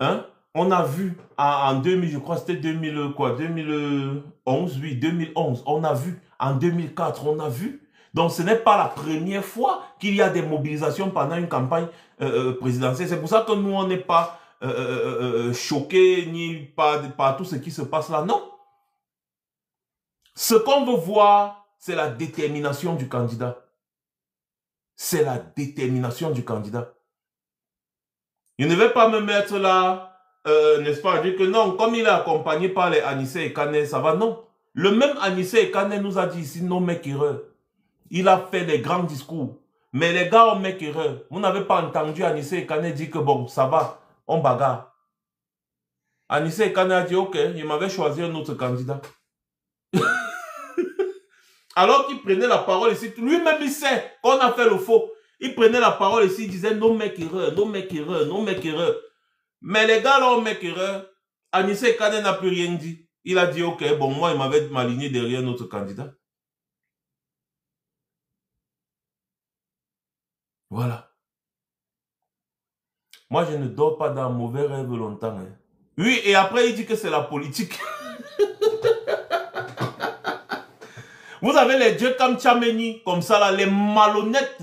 Hein? On a vu en 2000, je crois c'était 2011, oui, 2011. On a vu en 2004, on a vu. Donc ce n'est pas la première fois qu'il y a des mobilisations pendant une campagne présidentielle. C'est pour ça que nous, on n'est pas choqués ni par tout ce qui se passe là. Non. Ce qu'on veut voir, c'est la détermination du candidat. C'est la détermination du candidat. Je ne vais pas me mettre là, n'est-ce pas, à dire que non, comme il est accompagné par les Anissé et Kane, ça va, non. Le même Anissé et Kane nous a dit ici, non, mec, erreur. Il a fait des grands discours. Mais les gars ont mec erreur. Vous n'avez pas entendu Anissé et Kane dire que bon, ça va, on bagarre. Anissé et Kane a dit, ok, il m'avait choisi un autre candidat. Alors qu'il prenait la parole ici, lui-même il sait qu'on a fait le faux. Il prenait la parole ici, il disait non mec erreur, non mec erreur, non mec erreur. Mais les gars là ont mec erreur. Anissé Kane n'a plus rien dit. Il a dit ok, bon moi il m'avait m'aligné derrière notre candidat. Voilà. Moi je ne dors pas dans un mauvais rêve longtemps. Hein. Oui, et après il dit que c'est la politique. Vous avez les Dieu comme Tchameni, comme ça là, les malhonnêtes.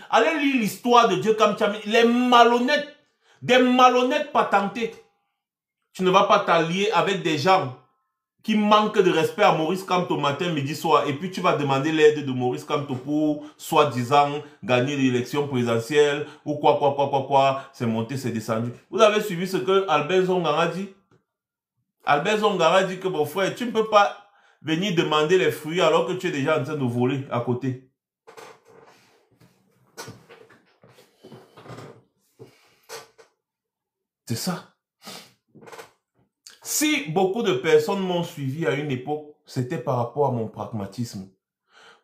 Allez lire l'histoire de Dieu comme Tchameni. Les malhonnêtes, des malhonnêtes patentés. Tu ne vas pas t'allier avec des gens qui manquent de respect à Maurice Kamto matin, midi, soir. Et puis tu vas demander l'aide de Maurice Kamto pour, soi-disant, gagner l'élection présidentielle. Ou quoi. C'est monté, c'est descendu. Vous avez suivi ce que Albert Zongara a dit? Albert Zongara a dit que mon frère, tu ne peux pas venir demander les fruits alors que tu es déjà en train de voler à côté. C'est ça. Si beaucoup de personnes m'ont suivi à une époque, c'était par rapport à mon pragmatisme.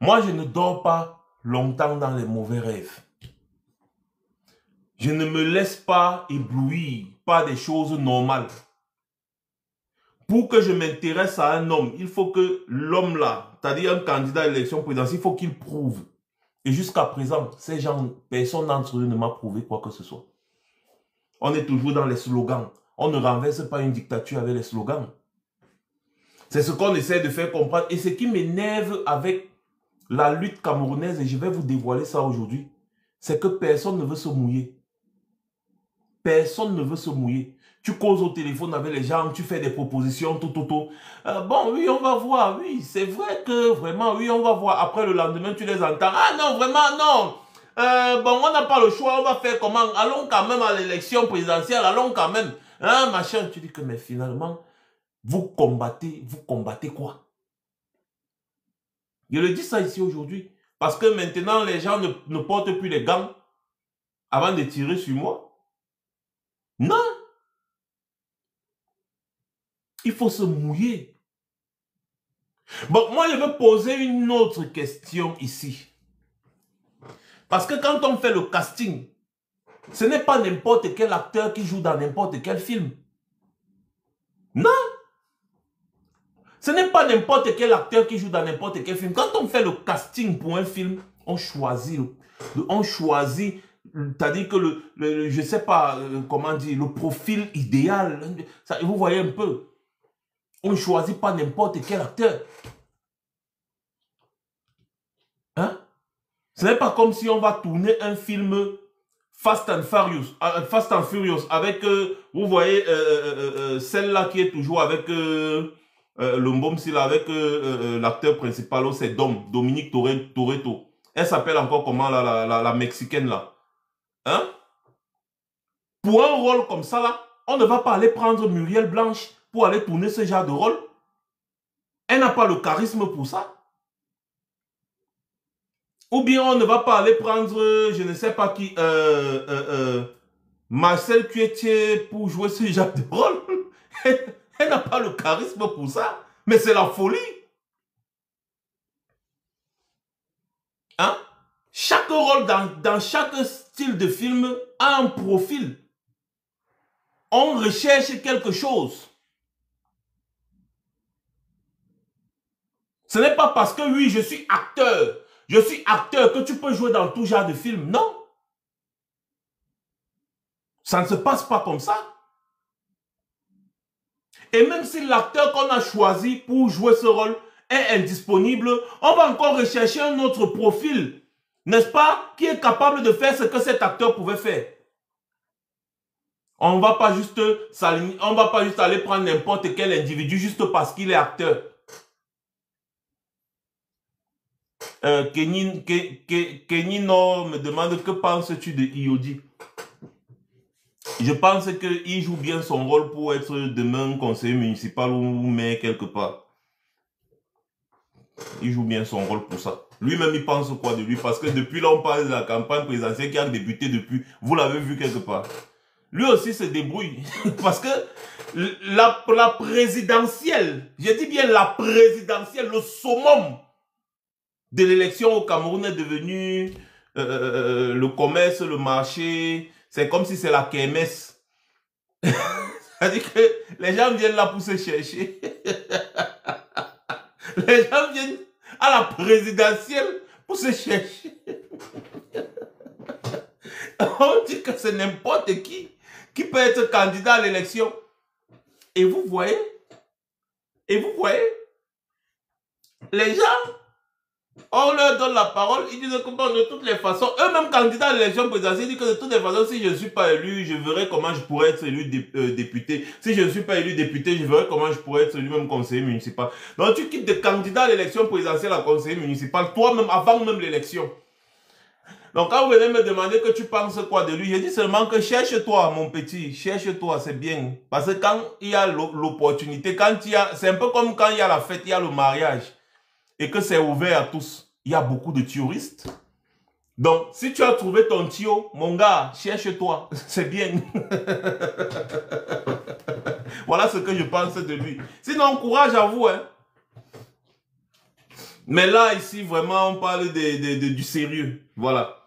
Moi, je ne dors pas longtemps dans les mauvais rêves. Je ne me laisse pas éblouir par des choses normales. Pour que je m'intéresse à un homme, il faut que l'homme là, c'est-à-dire un candidat à l'élection présidentielle, il faut qu'il prouve. Et jusqu'à présent, ces gens, personne d'entre eux ne m'a prouvé quoi que ce soit. On est toujours dans les slogans. On ne renverse pas une dictature avec les slogans. C'est ce qu'on essaie de faire comprendre. Et ce qui m'énerve avec la lutte camerounaise, et je vais vous dévoiler ça aujourd'hui, c'est que personne ne veut se mouiller. Personne ne veut se mouiller. Tu causes au téléphone avec les gens, tu fais des propositions, tout. Bon, oui, on va voir. Oui, c'est vrai que vraiment, oui, on va voir. Après, le lendemain, tu les entends. Ah non, vraiment, non. Bon, on n'a pas le choix, on va faire comment? Allons quand même à l'élection présidentielle, allons quand même. Hein, machin. Tu dis que, mais finalement, vous combattez quoi? Je le dis ça ici aujourd'hui. Parce que maintenant, les gens ne portent plus les gants avant de tirer sur moi. Non. Il faut se mouiller. Bon, moi, je veux poser une autre question ici. Parce que quand on fait le casting, ce n'est pas n'importe quel acteur qui joue dans n'importe quel film. Non. Ce n'est pas n'importe quel acteur qui joue dans n'importe quel film. Quand on fait le casting pour un film, on choisit, c'est-à-dire que je ne sais pas comment dire, le profil idéal. Ça, vous voyez un peu. On ne choisit pas n'importe quel acteur. Hein? Ce n'est pas comme si on va tourner un film Fast and Furious avec, vous voyez, celle-là qui est toujours avec le mbom, avec l'acteur principal, c'est Dominique Toretto. Elle s'appelle encore comment, la Mexicaine, là. Hein? Pour un rôle comme ça, là, on ne va pas aller prendre Muriel Blanche pour aller tourner ce genre de rôle. Elle n'a pas le charisme pour ça. Ou bien on ne va pas aller prendre, je ne sais pas qui, Marcel Cuetier pour jouer ce genre de rôle. Elle n'a pas le charisme pour ça. Mais c'est la folie. Hein? Chaque rôle dans chaque style de film a un profil. On recherche quelque chose. Ce n'est pas parce que oui, je suis acteur que tu peux jouer dans tout genre de film. Non. Ça ne se passe pas comme ça. Et même si l'acteur qu'on a choisi pour jouer ce rôle est indisponible, on va encore rechercher un autre profil, n'est-ce pas, qui est capable de faire ce que cet acteur pouvait faire. On ne va pas juste aller prendre n'importe quel individu juste parce qu'il est acteur. Kenino me demande que penses-tu de Iodi? Je pense qu'il joue bien son rôle pour être demain conseiller municipal ou maire quelque part. Il joue bien son rôle pour ça. Lui-même, il pense quoi de lui? Parce que depuis là, on parle de la campagne présidentielle qui a débuté depuis. Vous l'avez vu quelque part. Lui aussi se débrouille. Parce que la présidentielle, je dis bien la présidentielle, le summum de l'élection au Cameroun est devenu le commerce, le marché. C'est comme si c'est la kermesse. C'est-à-dire que les gens viennent là pour se chercher. Les gens viennent à la présidentielle pour se chercher. On dit que c'est n'importe qui peut être candidat à l'élection. Et vous voyez, les gens, on leur donne la parole, ils disent que bon, de toutes les façons, eux-mêmes candidats à l'élection présidentielle, ils disent que de toutes les façons, si je ne suis pas élu, je verrai comment je pourrais être élu député. Si je ne suis pas élu député, je verrai comment je pourrais être élu même conseiller municipal. Donc tu quittes de candidat à l'élection présidentielle à conseiller municipal, toi-même, avant même l'élection. Donc quand vous venez me demander que tu penses quoi de lui, je dis seulement que cherche-toi mon petit, cherche-toi, c'est bien. Parce que quand il y a l'opportunité, c'est un peu comme quand il y a la fête, il y a le mariage. Et que c'est ouvert à tous. Il y a beaucoup de touristes. Donc, si tu as trouvé ton tio, mon gars, cherche-toi. C'est bien. Voilà ce que je pense de lui. Sinon, courage à vous. Hein. Mais là, ici, vraiment, on parle du sérieux. Voilà.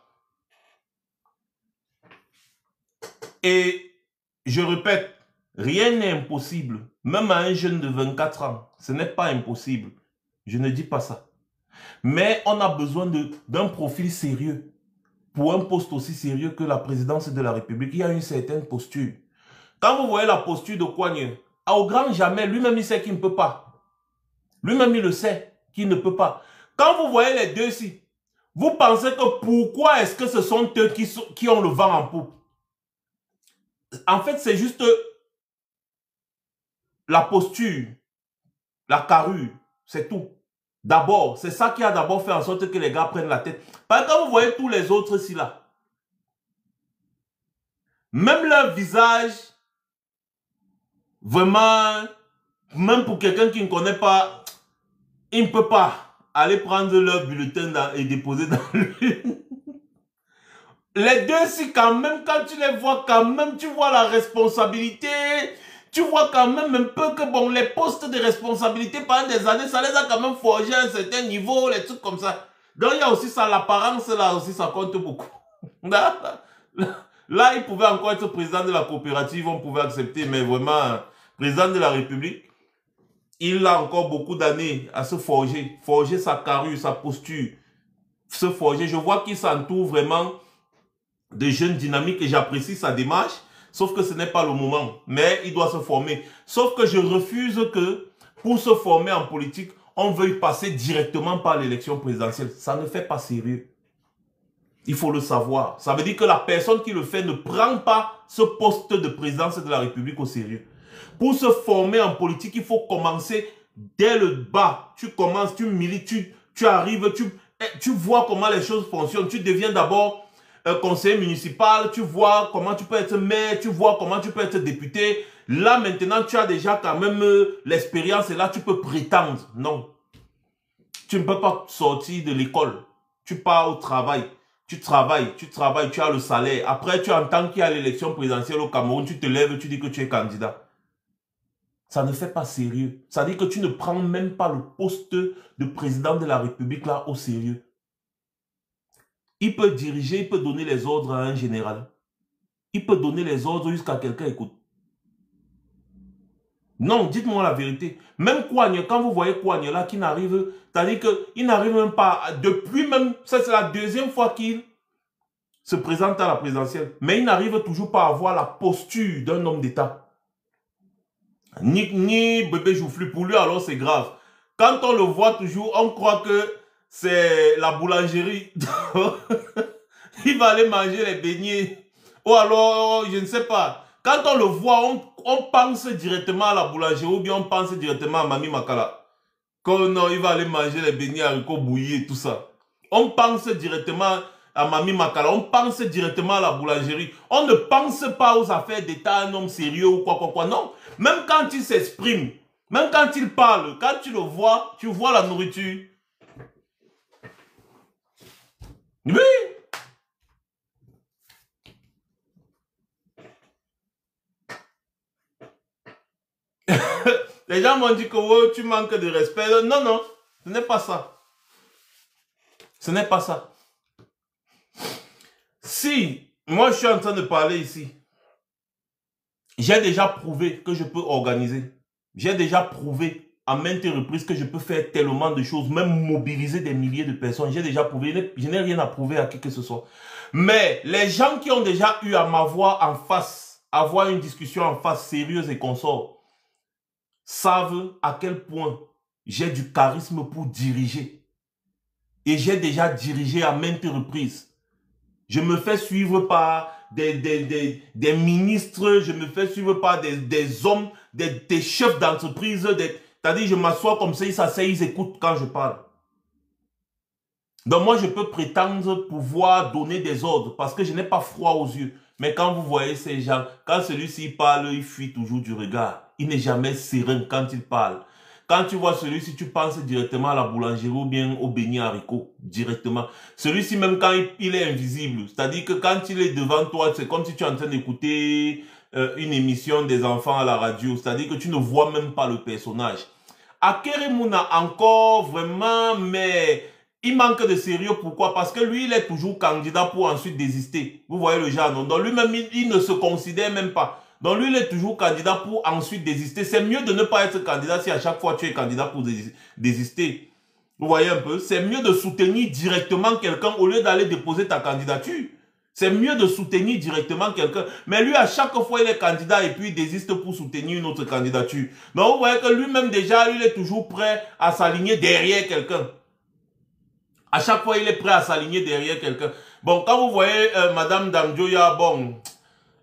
Et je répète, rien n'est impossible. Même à un jeune de 24 ans, ce n'est pas impossible. Je ne dis pas ça. Mais on a besoin d'un profil sérieux. Pour un poste aussi sérieux que la présidence de la République, il y a une certaine posture. Quand vous voyez la posture de Kouagne, au grand jamais, lui-même il sait qu'il ne peut pas. Lui-même il le sait qu'il ne peut pas. Quand vous voyez les deux ici, Vous pensez que pourquoi est-ce que ce sont eux qui ont le vent en poupe? En fait, c'est juste la posture, la carrure, c'est tout. D'abord, c'est ça qui a d'abord fait en sorte que les gars prennent la tête. Parce que vous voyez tous les autres ici là, même leur visage, vraiment, même pour quelqu'un qui ne connaît pas, il ne peut pas aller prendre leur bulletin et déposer dans lui. Les deux, si quand même, quand tu les vois, quand même, tu vois la responsabilité. Tu vois quand même un peu que, bon, les postes de responsabilité pendant des années, ça les a quand même forgés à un certain niveau, les trucs comme ça. Donc, il y a aussi ça, l'apparence, là aussi, ça compte beaucoup. Là, il pouvait encore être président de la coopérative, on pouvait accepter, mais vraiment, président de la République, il a encore beaucoup d'années à se forger. Forger sa carrure, sa posture, se forger. Je vois qu'il s'entoure vraiment de jeunes dynamiques et j'apprécie sa démarche, sauf que ce n'est pas le moment, mais il doit se former. Sauf que je refuse que pour se former en politique, on veuille passer directement par l'élection présidentielle. Ça ne fait pas sérieux. Il faut le savoir. Ça veut dire que la personne qui le fait ne prend pas ce poste de présidence de la République au sérieux. Pour se former en politique, il faut commencer dès le bas. Tu commences, tu milites, tu arrives, tu vois comment les choses fonctionnent. Tu deviens d'abord conseiller municipal, tu vois comment tu peux être maire, tu vois comment tu peux être député. Là, maintenant, tu as déjà quand même l'expérience et là, tu peux prétendre. Non. Tu ne peux pas sortir de l'école. Tu pars au travail. Tu travailles, tu as le salaire. Après, tu entends qu'il y a l'élection présidentielle au Cameroun, tu te lèves, tu dis que tu es candidat. Ça ne fait pas sérieux. Ça dit que tu ne prends même pas le poste de président de la République là au sérieux. Il peut diriger, il peut donner les ordres à un général. Il peut donner les ordres jusqu'à quelqu'un écoute. Non, dites-moi la vérité. Même Kouagne, quand vous voyez Kouagne là qui n'arrive, c'est-à-dire qu'il n'arrive même pas, depuis même, ça c'est la deuxième fois qu'il se présente à la présidentielle. Mais il n'arrive toujours pas à avoir la posture d'un homme d'État. Ni bébé joufflu pour lui, alors c'est grave. Quand on le voit toujours, on croit que c'est la boulangerie. Il va aller manger les beignets. Ou alors, je ne sais pas. Quand on le voit, on pense directement à la boulangerie ou bien on pense directement à Mami Makala. Que non, il va aller manger les beignets haricots bouillis et tout ça. On pense directement à Mami Makala, on pense directement à la boulangerie. On ne pense pas aux affaires d'État, un homme sérieux ou quoi. Non, même quand il s'exprime, même quand il parle, quand tu le vois, tu vois la nourriture. Oui. Les gens m'ont dit que oh, tu manques de respect. Non, non, ce n'est pas ça. Ce n'est pas ça. Si, moi je suis en train de parler ici, j'ai déjà prouvé que je peux organiser. J'ai déjà prouvé à maintes reprises que je peux faire tellement de choses, même mobiliser des milliers de personnes. J'ai déjà prouvé, je n'ai rien à prouver à qui que ce soit. Mais les gens qui ont déjà eu à m'avoir en face, avoir une discussion en face sérieuse et consort, savent à quel point j'ai du charisme pour diriger. Et j'ai déjà dirigé à maintes reprises. Je me fais suivre par des ministres, je me fais suivre par des hommes, des chefs d'entreprise. C'est-à-dire, je m'assois comme ça, ils s'asseyent, ils écoutent quand je parle. Donc moi, je peux prétendre pouvoir donner des ordres parce que je n'ai pas froid aux yeux. Mais quand vous voyez ces gens, quand celui-ci parle, il fuit toujours du regard. Il n'est jamais serein quand il parle. Quand tu vois celui-ci, tu penses directement à la boulangerie ou bien au beignet haricot, directement. Celui-ci, même quand il est invisible, c'est-à-dire que quand il est devant toi, c'est comme si tu es en train d'écouter une émission des enfants à la radio. C'est-à-dire que tu ne vois même pas le personnage. Akeremouna encore vraiment, mais il manque de sérieux. Pourquoi? Parce que lui, il est toujours candidat pour ensuite désister. Vous voyez le genre, non? Donc lui-même, il ne se considère même pas. Donc lui, il est toujours candidat pour ensuite désister. C'est mieux de ne pas être candidat si à chaque fois tu es candidat pour désister. Vous voyez un peu? C'est mieux de soutenir directement quelqu'un au lieu d'aller déposer ta candidature. C'est mieux de soutenir directement quelqu'un. Mais lui, à chaque fois, il est candidat et puis il désiste pour soutenir une autre candidature. Donc vous voyez que lui-même déjà, lui, il est toujours prêt à s'aligner derrière quelqu'un. À chaque fois, il est prêt à s'aligner derrière quelqu'un. Bon, quand vous voyez Madame Dam Dioya, bon,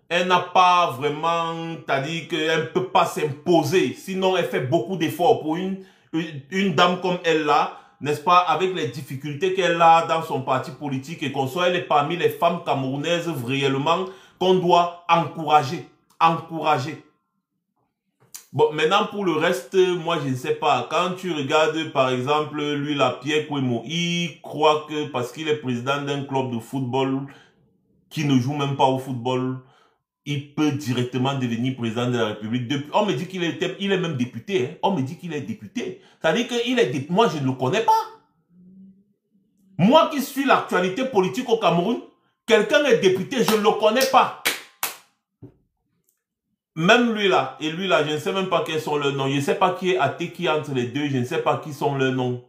elle n'a pas vraiment, c'est-à-dire qu'elle ne peut pas s'imposer. Sinon, elle fait beaucoup d'efforts pour une dame comme elle là, n'est-ce pas, avec les difficultés qu'elle a dans son parti politique et qu'on soit, elle est parmi les femmes camerounaises réellement qu'on doit encourager. Encourager. Bon, maintenant pour le reste, moi je ne sais pas. Quand tu regardes par exemple lui, la Pierre Kouemo, il croit que parce qu'il est président d'un club de football qui ne joue même pas au football, il peut directement devenir président de la République. On me dit qu'il est même député. Hein. On me dit qu'il est député. C'est-à-dire qu'il est député. Moi, je ne le connais pas. Moi qui suis l'actualité politique au Cameroun, quelqu'un est député, je ne le connais pas. Même lui là, et lui là, je ne sais même pas quels sont leurs noms. Je ne sais pas qui est athée, qui est entre les deux. Je ne sais pas qui sont leurs noms.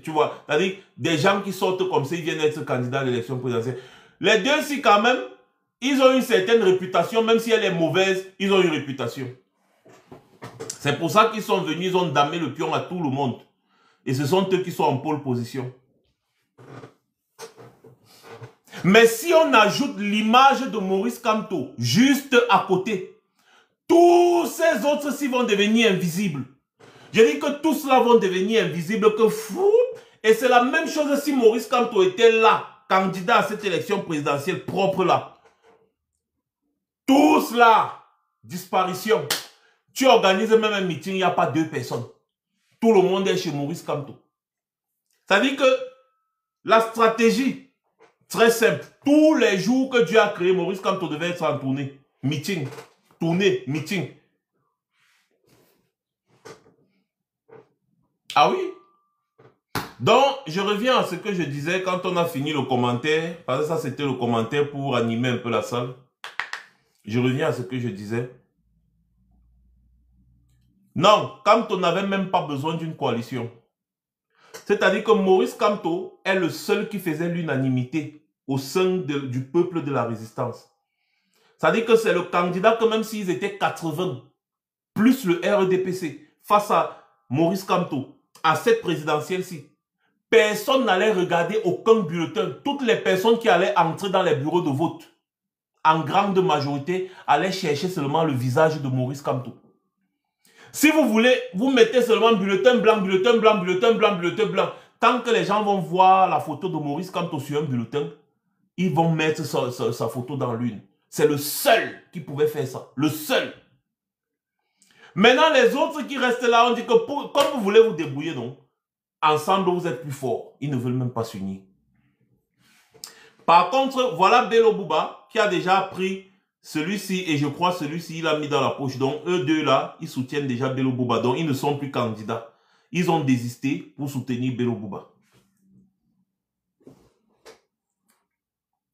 Tu vois, c'est-à-dire des gens qui sortent comme ça, ils viennent être candidats à l'élection présidentielle. Les deux, si quand même, ils ont une certaine réputation, même si elle est mauvaise, ils ont une réputation. C'est pour ça qu'ils sont venus, ils ont damé le pion à tout le monde. Et ce sont eux qui sont en pole position. Mais si on ajoute l'image de Maurice Kamto juste à côté, tous ces autres-ci vont devenir invisibles. Je dis que tous cela vont devenir invisibles, que fou. Et c'est la même chose si Maurice Kamto était là, candidat à cette élection présidentielle propre là. Tout cela, disparition. Tu organises même un meeting, il n'y a pas 2 personnes. Tout le monde est chez Maurice Kamto. Ça veut dire que la stratégie, très simple, tous les jours que Dieu a créé, Maurice Kamto devait être en tournée. Meeting, tournée, meeting. Ah oui? Donc, je reviens à ce que je disais quand on a fini le commentaire, parce que ça c'était le commentaire pour animer un peu la salle. Je reviens à ce que je disais. Non, Kamto n'avait même pas besoin d'une coalition. C'est-à-dire que Maurice Kamto est le seul qui faisait l'unanimité au sein du peuple de la résistance. C'est-à-dire que c'est le candidat que même s'ils étaient 80, plus le RDPC, face à Maurice Kamto, à cette présidentielle-ci, personne n'allait regarder aucun bulletin. Toutes les personnes qui allaient entrer dans les bureaux de vote, en grande majorité, allaient chercher seulement le visage de Maurice Kamto. Si vous voulez, vous mettez seulement bulletin blanc, bulletin blanc, bulletin blanc, bulletin blanc. Tant que les gens vont voir la photo de Maurice Kamto sur un bulletin, ils vont mettre sa photo dans l'une. C'est le seul qui pouvait faire ça. Le seul. Maintenant, les autres qui restent là, on dit que comme vous voulez vous débrouiller, non? Ensemble, vous êtes plus forts. Ils ne veulent même pas s'unir. Par contre, voilà Bello Bouba qui a déjà pris celui-ci, et je crois celui-ci, il l'a mis dans la poche. Donc, eux deux là, ils soutiennent déjà Bello Bouba. Donc, ils ne sont plus candidats. Ils ont désisté pour soutenir Bello Bouba.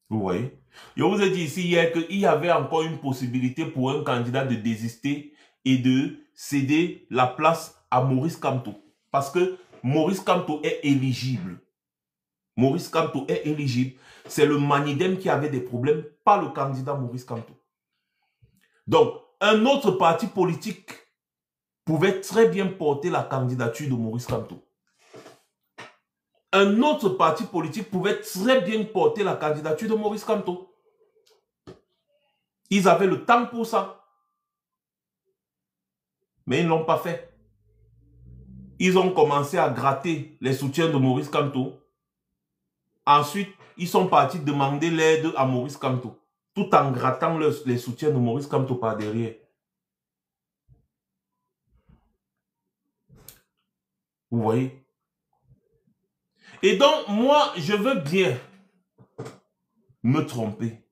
Vous voyez? Je vous ai dit ici hier qu'il y avait encore une possibilité pour un candidat de désister et de céder la place à Maurice Kamto. Parce que Maurice Kamto est éligible. Maurice Kamto est éligible. C'est le Manidem qui avait des problèmes, pas le candidat Maurice Kamto. Donc, un autre parti politique pouvait très bien porter la candidature de Maurice Kamto. Un autre parti politique pouvait très bien porter la candidature de Maurice Kamto. Ils avaient le temps pour ça. Mais ils ne l'ont pas fait. Ils ont commencé à gratter les soutiens de Maurice Kamto. Ensuite, ils sont partis demander l'aide à Maurice Kamto, tout en grattant les soutiens de Maurice Kamto par derrière. Vous voyez? Et donc, moi, je veux bien me tromper.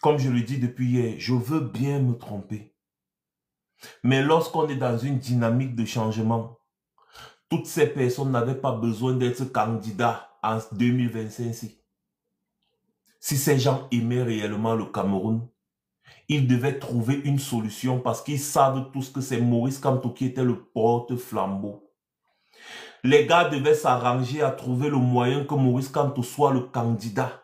Comme je le dis depuis hier, je veux bien me tromper. Mais lorsqu'on est dans une dynamique de changement, toutes ces personnes n'avaient pas besoin d'être candidats en 2025. Si ces gens aimaient réellement le Cameroun, ils devaient trouver une solution parce qu'ils savent tous que c'est Maurice Kamto qui était le porte-flambeau. Les gars devaient s'arranger à trouver le moyen que Maurice Kamto soit le candidat.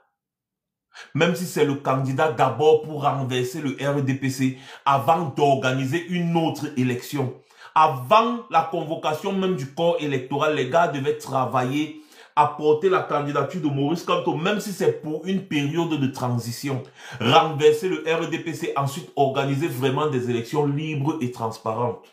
Même si c'est le candidat d'abord pour renverser le RDPC avant d'organiser une autre élection. Avant la convocation même du corps électoral, les gars devaient travailler à porter la candidature de Maurice Kamto, même si c'est pour une période de transition. Renverser le RDPC, ensuite organiser vraiment des élections libres et transparentes.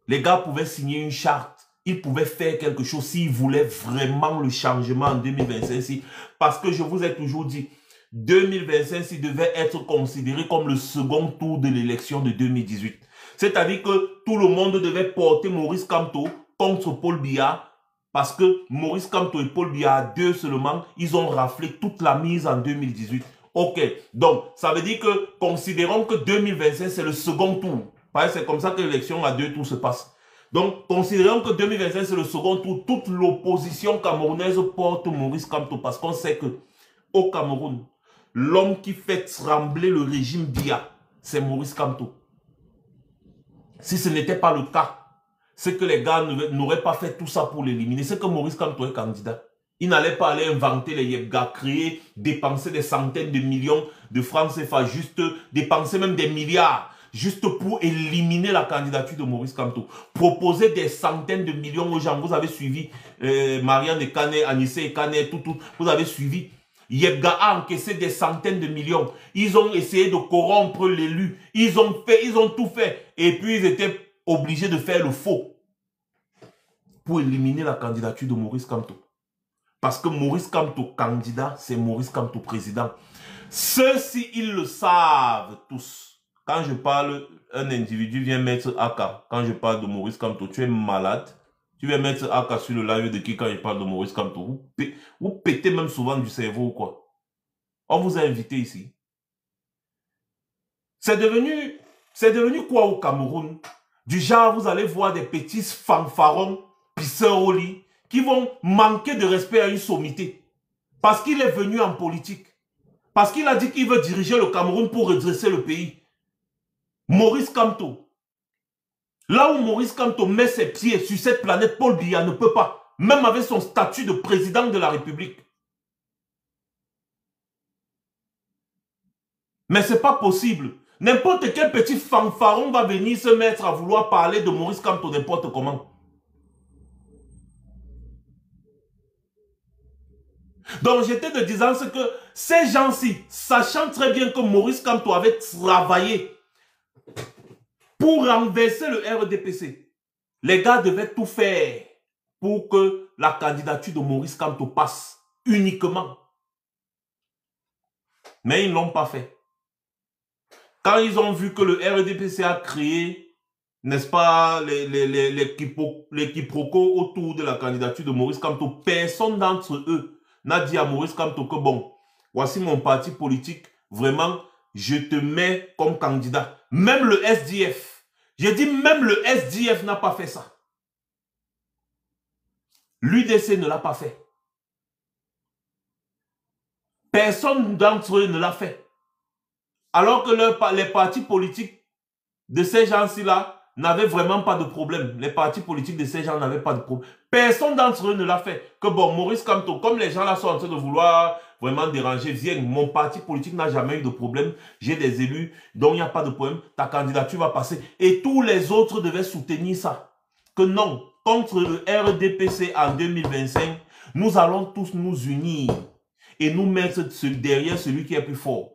Les gars pouvaient signer une charte. Ils pouvaient faire quelque chose s'ils voulaient vraiment le changement en 2025. Parce que je vous ai toujours dit, 2025 devait être considéré comme le second tour de l'élection de 2018. C'est-à-dire que tout le monde devait porter Maurice Kamto contre Paul Biya, parce que Maurice Kamto et Paul Biya, deux seulement, ils ont raflé toute la mise en 2018. Ok, donc ça veut dire que considérons que 2025 c'est le second tour. C'est comme ça que l'élection à deux tours se passe. Donc, considérons que 2025 c'est le second tour, toute l'opposition camerounaise porte Maurice Kamto, parce qu'on sait que au Cameroun, l'homme qui fait trembler le régime Biya, c'est Maurice Kamto. Si ce n'était pas le cas, c'est que les gars n'auraient pas fait tout ça pour l'éliminer. C'est que Maurice Kamto est candidat. Il n'allait pas aller inventer les Yebga, créer, dépenser des centaines de millions de francs CFA, juste dépenser même des milliards, juste pour éliminer la candidature de Maurice Kamto. Proposer des centaines de millions aux gens. Vous avez suivi Marianne Ekane, Anissé Ekane, tout. Vous avez suivi. Yebga a encaissé des centaines de millions. Ils ont essayé de corrompre l'élu. Ils ont tout fait. Et puis ils étaient obligés de faire le faux pour éliminer la candidature de Maurice Kamto. Parce que Maurice Kamto candidat, c'est Maurice Kamto président. Ceux-ci, ils le savent tous. Quand je parle, un individu vient mettre AK. Quand je parle de Maurice Kamto, tu es malade. Tu viens mettre AK sur le live de qui quand je parle de Maurice Kamto. Vous pétez même souvent du cerveau ou quoi. On vous a invité ici. C'est devenu quoi au Cameroun? Du genre, vous allez voir des petits fanfarons, pisseurs au lit, qui vont manquer de respect à une sommité. Parce qu'il est venu en politique. Parce qu'il a dit qu'il veut diriger le Cameroun pour redresser le pays. Maurice Kamto. Là où Maurice Kamto met ses pieds sur cette planète, Paul Biya ne peut pas. Même avec son statut de président de la République. Mais c'est pas possible. N'importe quel petit fanfaron va venir se mettre à vouloir parler de Maurice Kamto n'importe comment. Donc j'étais de disant que ces gens-ci, sachant très bien que Maurice Kamto avait travaillé pour renverser le RDPC, les gars devaient tout faire pour que la candidature de Maurice Kamto passe uniquement. Mais ils ne l'ont pas fait. Quand ils ont vu que le RDPC a créé, n'est-ce pas, les quiproquos autour de la candidature de Maurice Kamto, personne d'entre eux n'a dit à Maurice Kamto que bon, voici mon parti politique, vraiment, je te mets comme candidat. Même le SDF, j'ai dit même le SDF n'a pas fait ça. L'UDC ne l'a pas fait. Personne d'entre eux ne l'a fait. Alors que les partis politiques de ces gens-ci-là n'avaient vraiment pas de problème. Les partis politiques de ces gens n'avaient pas de problème. Personne d'entre eux ne l'a fait. Que bon, Maurice Kamto, comme les gens là sont en train de vouloir vraiment déranger, viens, mon parti politique n'a jamais eu de problème. J'ai des élus, donc il n'y a pas de problème. Ta candidature va passer. Et tous les autres devaient soutenir ça. Que non, contre le RDPC en 2025, nous allons tous nous unir et nous mettre derrière celui qui est plus fort.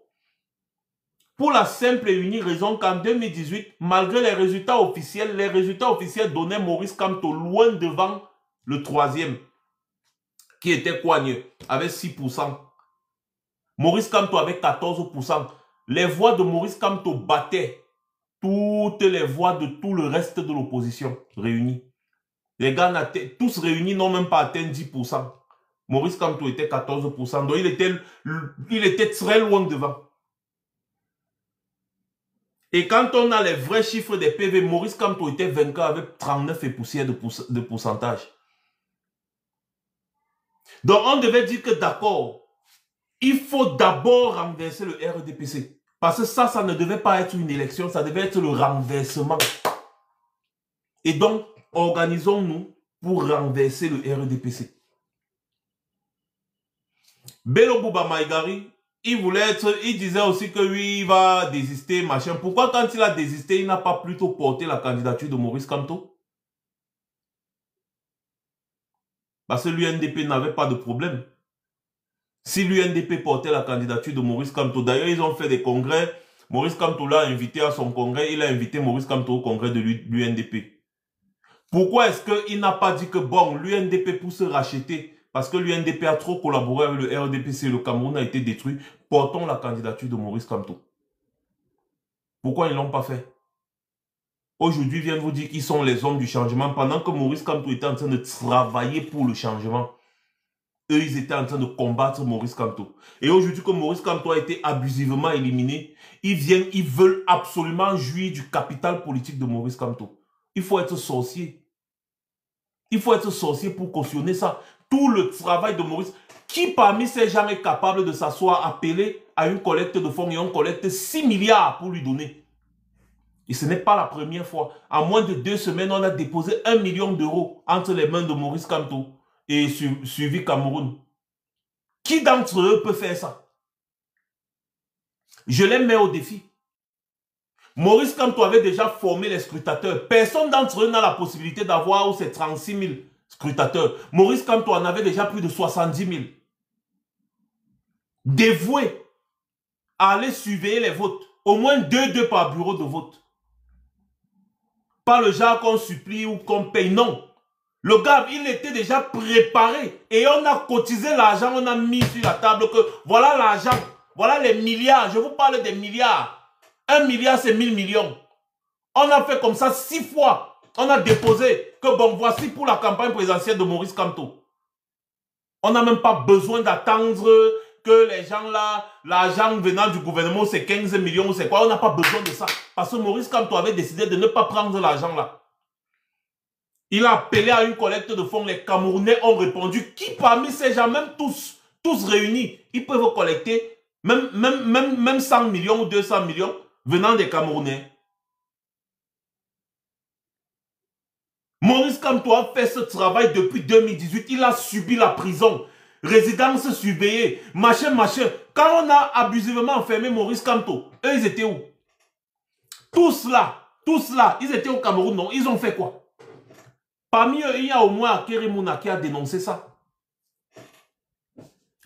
Pour la simple et unique raison qu'en 2018, malgré les résultats officiels donnaient Maurice Kamto loin devant le troisième, qui était Coigneux, avec 6%. Maurice Kamto avec 14%. Les voix de Maurice Kamto battaient toutes les voix de tout le reste de l'opposition réunis. Les gars, tous réunis, n'ont même pas atteint 10%. Maurice Kamto était 14%, donc il était très loin devant. Et quand on a les vrais chiffres des PV, Maurice Kamto était vainqueur avec 39 et poussière de pourcentage. Donc on devait dire que d'accord, il faut d'abord renverser le RDPC. Parce que ça ne devait pas être une élection, ça devait être le renversement. Et donc, organisons-nous pour renverser le RDPC. Bello Bouba Maïgari, il voulait être, il disait aussi que oui, il va désister, machin. Pourquoi quand il a désisté, il n'a pas plutôt porté la candidature de Maurice Kamto? Parce que l'UNDP n'avait pas de problème. Si l'UNDP portait la candidature de Maurice Kamto, d'ailleurs, ils ont fait des congrès. Maurice Kamto l'a invité à son congrès. Il a invité Maurice Kamto au congrès de l'UNDP. Pourquoi est-ce qu'il n'a pas dit que, bon, l'UNDP pour se racheter, parce que l'UNDP a trop collaboré avec le RDPC, le Cameroun a été détruit, portons la candidature de Maurice Kamto. Pourquoi ils ne l'ont pas fait? Aujourd'hui, ils viennent vous dire qu'ils sont les hommes du changement, pendant que Maurice Kamto était en train de travailler pour le changement. Eux, ils étaient en train de combattre Maurice Kamto. Et aujourd'hui, que Maurice Kamto a été abusivement éliminé, ils veulent absolument jouir du capital politique de Maurice Kamto. Il faut être sorcier. Il faut être sorcier pour cautionner ça. Tout le travail de Maurice, qui parmi ces gens est capable de s'asseoir, appeler à une collecte de fonds et on collecte 6 milliards pour lui donner? Et ce n'est pas la première fois. En moins de 2 semaines, on a déposé 1 million d'euros entre les mains de Maurice Kamto et Suivi Cameroun. Qui d'entre eux peut faire ça? Je les mets au défi. Maurice Kamto avait déjà formé les scrutateurs. Personne d'entre eux n'a la possibilité d'avoir ces 36 000 scrutateurs. Maurice Kamto en avait déjà plus de 70 000. Dévoués à aller surveiller les votes. Au moins 2 par bureau de vote. Pas le genre qu'on supplie ou qu'on paye, non. Le gars, il était déjà préparé. Et on a cotisé l'argent, on a mis sur la table que voilà l'argent, voilà les milliards. Je vous parle des milliards. 1 milliard, c'est 1000 millions. On a fait comme ça 6 fois. On a déposé que bon, voici pour la campagne présidentielle de Maurice Kamto. On n'a même pas besoin d'attendre que les gens là, l'argent venant du gouvernement, c'est 15 millions, c'est quoi. On n'a pas besoin de ça. Parce que Maurice Kamto avait décidé de ne pas prendre l'argent là. Il a appelé à une collecte de fonds. Les Camerounais ont répondu. Qui parmi ces gens, même tous réunis, ils peuvent collecter même 100 millions ou 200 millions venant des Camerounais. Maurice Kamto a fait ce travail depuis 2018. Il a subi la prison. Résidence surveillée. Machin. Quand on a abusivement enfermé Maurice Kamto, eux, ils étaient où? Tous là, ils étaient au Cameroun, non? Ils ont fait quoi? Parmi eux, il y a au moins Akere Mouna qui a dénoncé ça.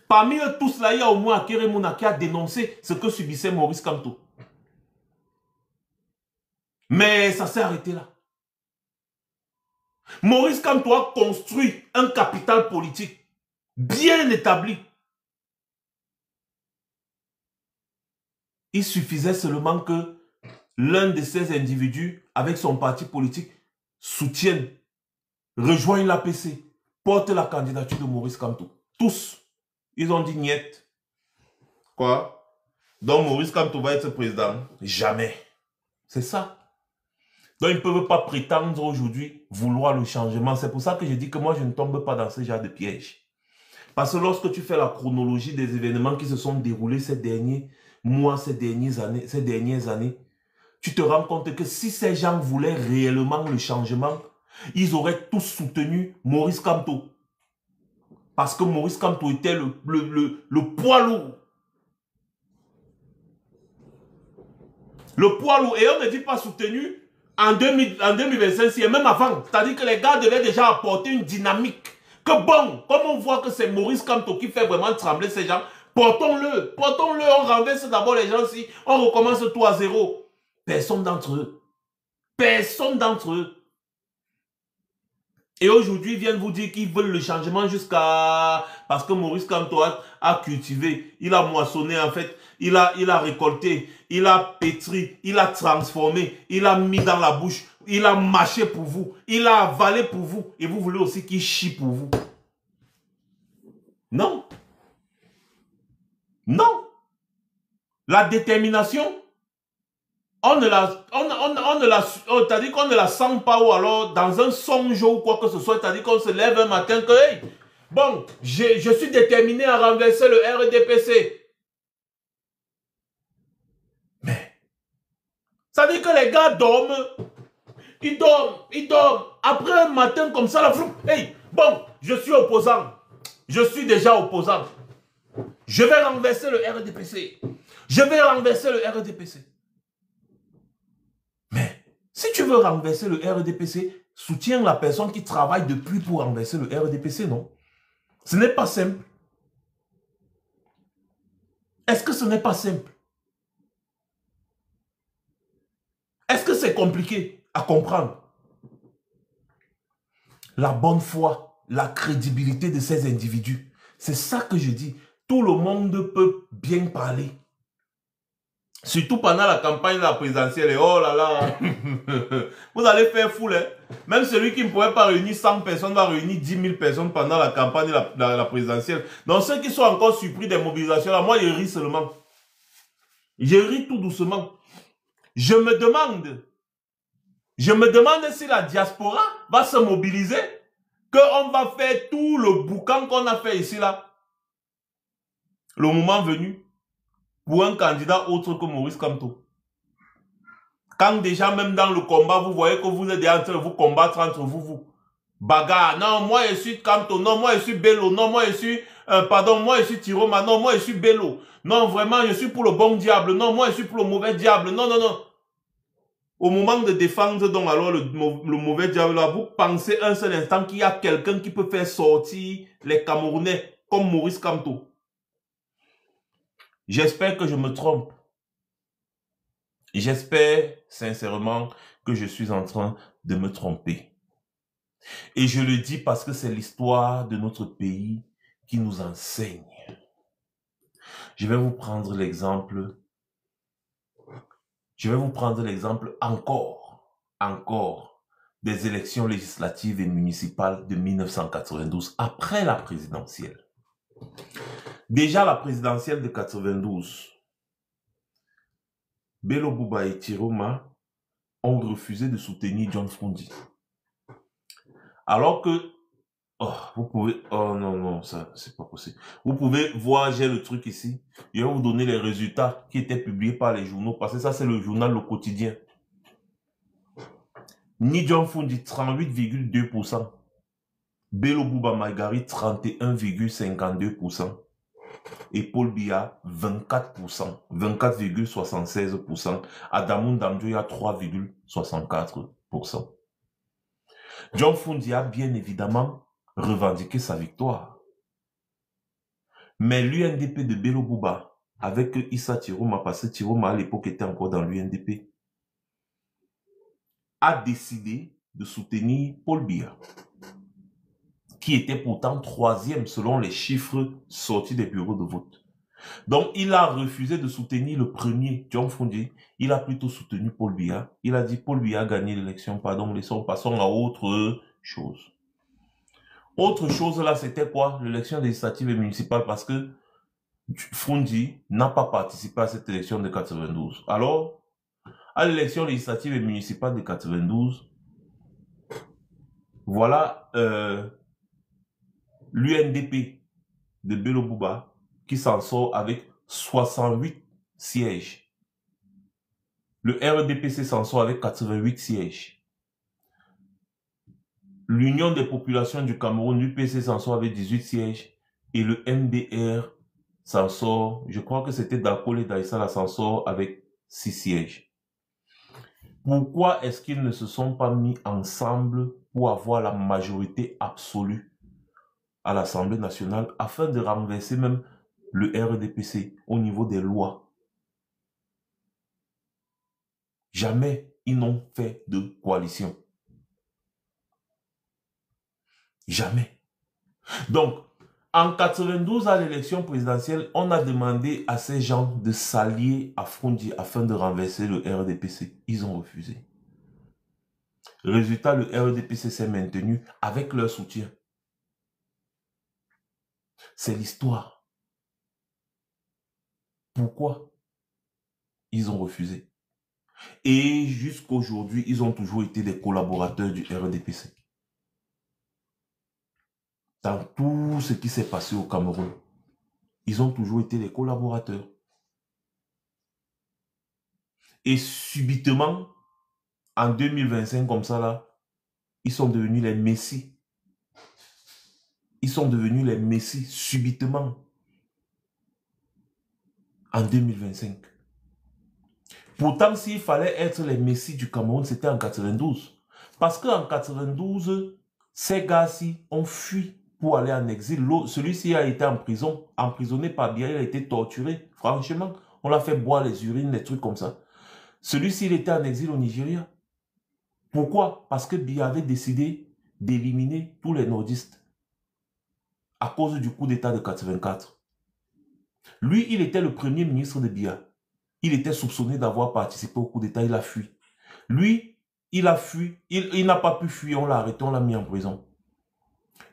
Parmi eux tous là, il y a au moins Akere Mouna qui a dénoncé ce que subissait Maurice Kamto. Mais ça s'est arrêté là. Maurice Kamto a construit un capital politique bien établi. Il suffisait seulement que l'un de ces individus, avec son parti politique, soutienne, rejoigne l'APC, porte la candidature de Maurice Kamto. Tous, ils ont dit niet. Quoi? Donc Maurice Kamto va être président? Jamais. C'est ça. Donc ils ne peuvent pas prétendre aujourd'hui vouloir le changement. C'est pour ça que je dis que moi je ne tombe pas dans ce genre de piège. Parce que lorsque tu fais la chronologie des événements qui se sont déroulés ces derniers mois, ces dernières années, tu te rends compte que si ces gens voulaient réellement le changement, ils auraient tous soutenu Maurice Kamto. Parce que Maurice Kamto était le poids lourd. Le poids lourd. Et on ne dit pas soutenu en 2025, et même avant. C'est-à-dire que les gars devaient déjà apporter une dynamique. Que bon, comme on voit que c'est Maurice Kamto qui fait vraiment trembler ces gens, portons-le, on renverse d'abord les gens si on recommence tout à zéro. Personne d'entre eux. Personne d'entre eux. Et aujourd'hui, ils viennent vous dire qu'ils veulent le changement jusqu'à... Parce que Maurice Kamto a cultivé, il a moissonné en fait, il a récolté, il a pétri, il a transformé, il a mis dans la bouche, il a mâché pour vous, il a avalé pour vous. Et vous voulez aussi qu'il chie pour vous. Non. Non. La détermination, on ne la sent pas ou alors dans un songe ou quoi que ce soit, c'est-à-dire qu'on se lève un matin que, hey, bon, je suis déterminé à renverser le RDPC. Mais, ça veut dire que les gars dorment, ils dorment. Après un matin comme ça, la flou, hey, bon, je suis opposant. Je suis déjà opposant. Je vais renverser le RDPC. Je vais renverser le RDPC. Mais si tu veux renverser le RDPC, soutiens la personne qui travaille depuis pour renverser le RDPC, non? Ce n'est pas simple. Est-ce que ce n'est pas simple? Est-ce que c'est compliqué à comprendre? La bonne foi, la crédibilité de ces individus, c'est ça que je dis. Tout le monde peut bien parler. Surtout pendant la campagne de la présidentielle. Et oh là là, vous allez faire foule. Hein? Même celui qui ne pourrait pas réunir 100 personnes va réunir 10 000 personnes pendant la campagne de la présidentielle. Donc ceux qui sont encore surpris des mobilisations, là, moi je ris seulement. Je ris tout doucement. Je me demande si la diaspora va se mobiliser, qu'on va faire tout le boucan qu'on a fait ici là. Le moment venu, pour un candidat autre que Maurice Kamto. Quand déjà même dans le combat, vous voyez que vous êtes déjà en train de vous combattre entre vous. Bagarre, non, moi je suis Kamto, non, moi je suis Bello, non, moi je suis, moi je suis Tiroma, non, moi je suis Bello. Non, vraiment, je suis pour le bon diable, non, moi je suis pour le mauvais diable, non, non, non. Au moment de défendre donc alors le mauvais diable, là, vous pensez un seul instant qu'il y a quelqu'un qui peut faire sortir les Camerounais comme Maurice Kamto. J'espère que je me trompe. J'espère sincèrement que je suis en train de me tromper. Et je le dis parce que c'est l'histoire de notre pays qui nous enseigne. Je vais vous prendre l'exemple. Je vais vous prendre l'exemple encore des élections législatives et municipales de 1992, après la présidentielle. Déjà la présidentielle de 92, Bello Bouba et Tiroma ont refusé de soutenir John Frondi. Alors que, vous pouvez, oh non, non, ça, c'est pas possible. Vous pouvez voir, j'ai le truc ici. Je vais vous donner les résultats qui étaient publiés par les journaux, parce que ça, c'est le journal Le Quotidien. Ni John Frondi, 38,2%. Bello Bouba Maïgari, 31,52%. Et Paul Biya, 24%, 24,76%. Adamou Ndamjoya, 3,64%. John Frondi a bien évidemment revendiqué sa victoire. Mais l'UNDP de Bello Bouba, avec Issa Tiroma, parce que Tiroma à l'époque était encore dans l'UNDP, a décidé de soutenir Paul Biya, qui était pourtant troisième selon les chiffres sortis des bureaux de vote. Donc, il a refusé de soutenir le premier, John Frondi. Il a plutôt soutenu Paul Biya. Il a dit, Paul Biya a gagné l'élection, pardon, passons à autre chose. Autre chose là, c'était quoi? L'élection législative et municipale, parce que Frondi n'a pas participé à cette élection de 92. Alors, à l'élection législative et municipale de 92, voilà l'UNDP de Bello Bouba qui s'en sort avec 68 sièges. Le RDPC s'en sort avec 88 sièges. L'Union des populations du Cameroun, l'UPC, s'en sort avec 18 sièges. Et le MDR s'en sort, je crois que c'était Dakol et Daïssa, s'en sort avec 6 sièges. Pourquoi est-ce qu'ils ne se sont pas mis ensemble pour avoir la majorité absolue à l'Assemblée nationale afin de renverser même le RDPC au niveau des lois? Jamais ils n'ont fait de coalition. Jamais. Donc, en 92, à l'élection présidentielle, on a demandé à ces gens de s'allier à Frondi afin de renverser le RDPC. Ils ont refusé. Résultat, le RDPC s'est maintenu avec leur soutien. C'est l'histoire. Pourquoi ils ont refusé? Et jusqu'aujourd'hui, ils ont toujours été des collaborateurs du RDPC. Dans tout ce qui s'est passé au Cameroun, ils ont toujours été des collaborateurs. Et subitement, en 2025, comme ça là, ils sont devenus les messies. Ils sont devenus les messies subitement. en 2025. Pourtant, s'il fallait être les messies du Cameroun, c'était en 92. Parce qu'en 92, ces gars-ci ont fui pour aller en exil. Celui-ci a été en prison, emprisonné par Biya, il a été torturé. Franchement, on l'a fait boire les urines, des trucs comme ça. Celui-ci, il était en exil au Nigeria. Pourquoi? Parce que Biya avait décidé d'éliminer tous les nordistes à cause du coup d'État de 84. Lui, il était le premier ministre de Biya. Il était soupçonné d'avoir participé au coup d'État, il a fui. Lui, il a fui, il n'a pas pu fuir, on l'a arrêté, on l'a mis en prison.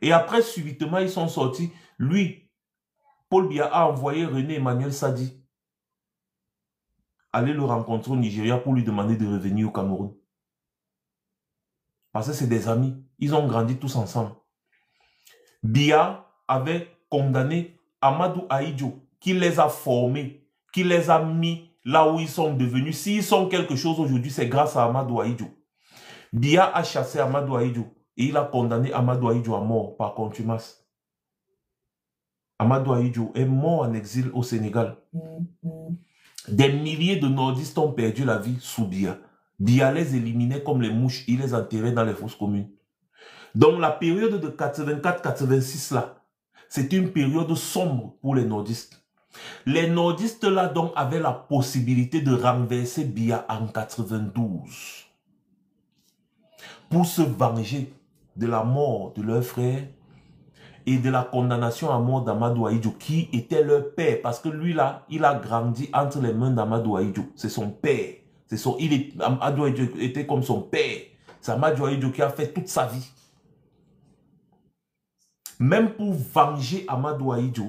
Et après, subitement, ils sont sortis. Lui, Paul Biya a envoyé René Emmanuel Sadi aller le rencontrer au Nigeria pour lui demander de revenir au Cameroun. Parce que c'est des amis. Ils ont grandi tous ensemble. Biya avait condamné Amadou Ahidjo, qui les a formés, qui les a mis là où ils sont devenus. S'ils sont quelque chose aujourd'hui, c'est grâce à Amadou Ahidjo. Biya a chassé Amadou Ahidjo et il a condamné Amadou Ahidjo à mort par contumace. Amadou Ahidjo est mort en exil au Sénégal. Des milliers de nordistes ont perdu la vie sous Biya. Biya les éliminait comme les mouches, il les enterrait dans les fosses communes. Donc la période de 84-86 là, c'est une période sombre pour les nordistes. Les nordistes là donc avaient la possibilité de renverser Biya en 92 pour se venger de la mort de leur frère et de la condamnation à mort d'Amadou Ahidjo, qui était leur père, parce que lui là, il a grandi entre les mains d'Amadou Ahidjo. C'est son père. Amadou Ahidjo était comme son père. C'est Amadou Ahidjo qui a fait toute sa vie. Même pour venger Amadou Ahidjo,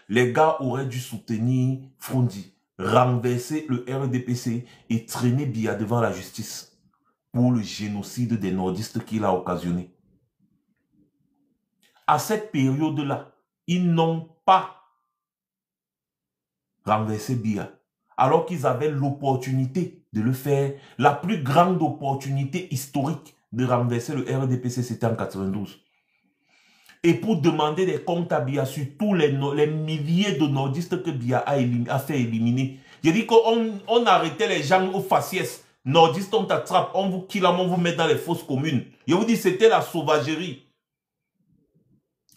les gars auraient dû soutenir Frondi, renverser le RDPC et traîner Biya devant la justice pour le génocide des nordistes qu'il a occasionné. À cette période-là, ils n'ont pas renversé Biya, alors qu'ils avaient l'opportunité de le faire. La plus grande opportunité historique de renverser le RDPC, c'était en 92. Et pour demander des comptes à Biya sur tous les milliers de nordistes que Biya a fait éliminer. J'ai dit qu'on arrêtait les gens au faciès. Nordistes, on t'attrape, on vous kill, on vous met dans les fosses communes. Je vous dis, c'était la sauvagerie.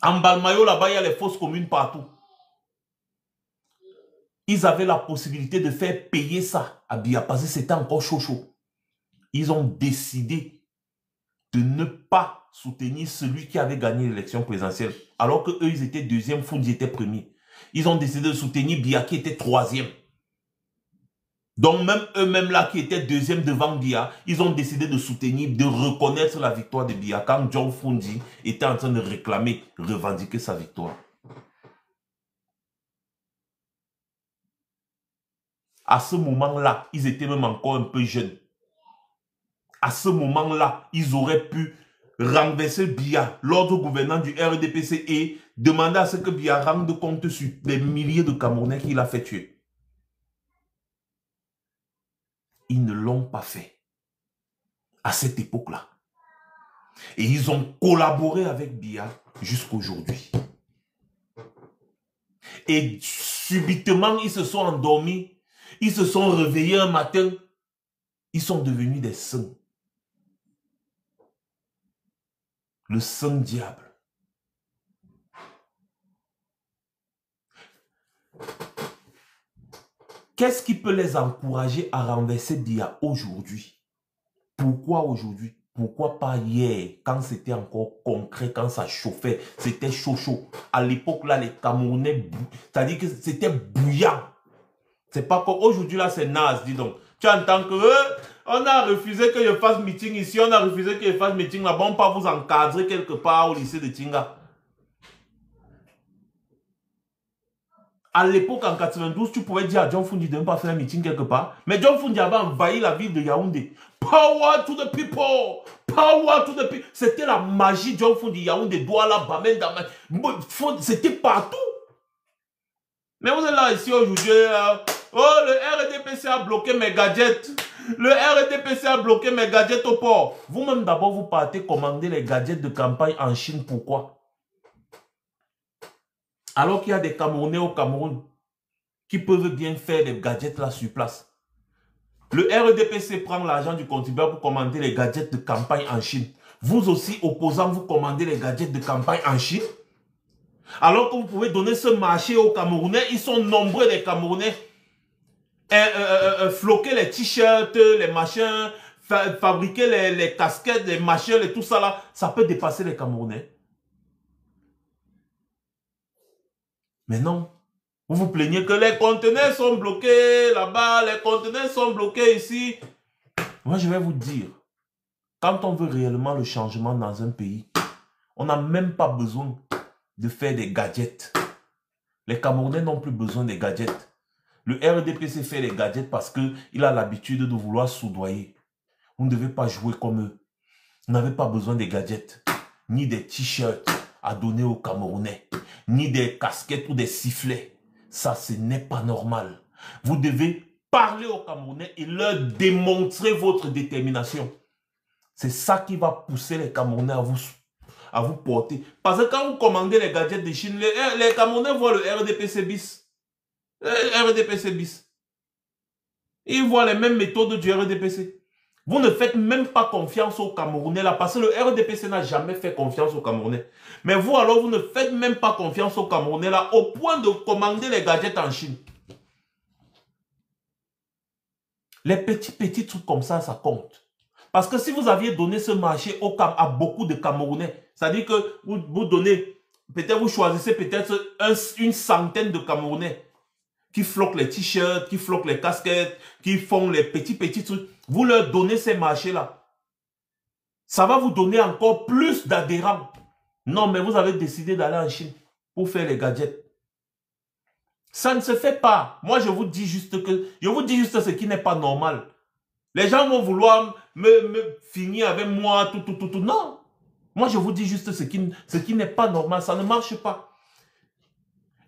En Balmayo, là-bas, il y a les fosses communes partout. Ils avaient la possibilité de faire payer ça à Biya parce que c'était encore chaud. Ils ont décidé de ne pas soutenir celui qui avait gagné l'élection présidentielle. Alors qu'eux, ils étaient deuxième, Foundi était premier. Ils ont décidé de soutenir Biya qui était troisième. Donc même eux-mêmes là qui étaient deuxième devant Biya, ils ont décidé de soutenir, de reconnaître la victoire de Biya quand John Foundi était en train de réclamer, revendiquer sa victoire. À ce moment-là, ils étaient même encore un peu jeunes. À ce moment-là, ils auraient pu renverser Biya, l'ordre gouvernant du RDPC, et demander à ce que Biya rende compte sur des milliers de Camerounais qu'il a fait tuer. Ils ne l'ont pas fait à cette époque-là. Et ils ont collaboré avec Biya jusqu'aujourd'hui. Et subitement, ils se sont endormis. Ils se sont réveillés un matin. Ils sont devenus des saints. Le saint diable. Qu'est-ce qui peut les encourager à renverser Biya aujourd'hui? Pourquoi aujourd'hui? Pourquoi pas hier, quand c'était encore concret, quand ça chauffait, c'était chaud. À l'époque, là, les Camerounais, c'est-à-dire que c'était bouillant. C'est pas comme aujourd'hui, là, c'est naze, dis donc. Tu entends que on a refusé que je fasse meeting ici, on a refusé que je fasse meeting là-bas, on peut vous encadrer quelque part au lycée de Tinga. À l'époque, en 92, tu pouvais dire à John Foundi de ne pas faire un meeting quelque part. Mais John Foundi avait envahi la ville de Yaoundé. Power to the people! Power to the people! C'était la magie de John Foundi. Yaoundé, Douala, Bamen, Daman. C'était partout. Mais vous êtes là ici aujourd'hui. Oh, le RDPC a bloqué mes gadgets. Le RDPC a bloqué mes gadgets au port. Vous-même, d'abord, vous partez commander les gadgets de campagne en Chine. Pourquoi? Alors qu'il y a des Camerounais au Cameroun qui peuvent bien faire des gadgets là sur place. Le RDPC prend l'argent du contribuable pour commander les gadgets de campagne en Chine. Vous aussi, opposants, vous commandez les gadgets de campagne en Chine. Alors que vous pouvez donner ce marché aux Camerounais. Ils sont nombreux, les Camerounais. Floquer les t-shirts, les machins, fabriquer les casquettes, les machins, et tout ça là, ça peut dépasser les Camerounais. Mais non. Vous vous plaignez que les conteneurs sont bloqués là-bas, les conteneurs sont bloqués ici. Moi, je vais vous dire, quand on veut réellement le changement dans un pays, on n'a même pas besoin de faire des gadgets. Les Camerounais n'ont plus besoin des gadgets. Le RDPC fait les gadgets parce qu'il a l'habitude de vouloir soudoyer. Vous ne devez pas jouer comme eux. Vous n'avez pas besoin des gadgets, ni des t-shirts à donner aux Camerounais, ni des casquettes ou des sifflets. Ça, ce n'est pas normal. Vous devez parler aux Camerounais et leur démontrer votre détermination. C'est ça qui va pousser les Camerounais à vous porter. Parce que quand vous commandez les gadgets de Chine, les Camerounais voient le RDPC bis. Le RDPC bis. Ils voient les mêmes méthodes du RDPC. Vous ne faites même pas confiance aux Camerounais là, parce que le RDPC n'a jamais fait confiance aux Camerounais. Mais vous alors, vous ne faites même pas confiance aux Camerounais là, au point de commander les gadgets en Chine. Les petits trucs comme ça compte. Parce que si vous aviez donné ce marché à beaucoup de Camerounais, c'est-à-dire que vous donnez, peut-être vous choisissez peut-être une centaine de Camerounais qui floquent les t-shirts, qui floquent les casquettes, qui font les petits trucs. Vous leur donnez ces marchés-là. Ça va vous donner encore plus d'adhérents. Non, mais vous avez décidé d'aller en Chine pour faire les gadgets. Ça ne se fait pas. Moi, je vous dis juste ce qui n'est pas normal. Les gens vont vouloir me finir avec moi, tout. Non. Moi, je vous dis juste ce qui n'est pas normal. Ça ne marche pas.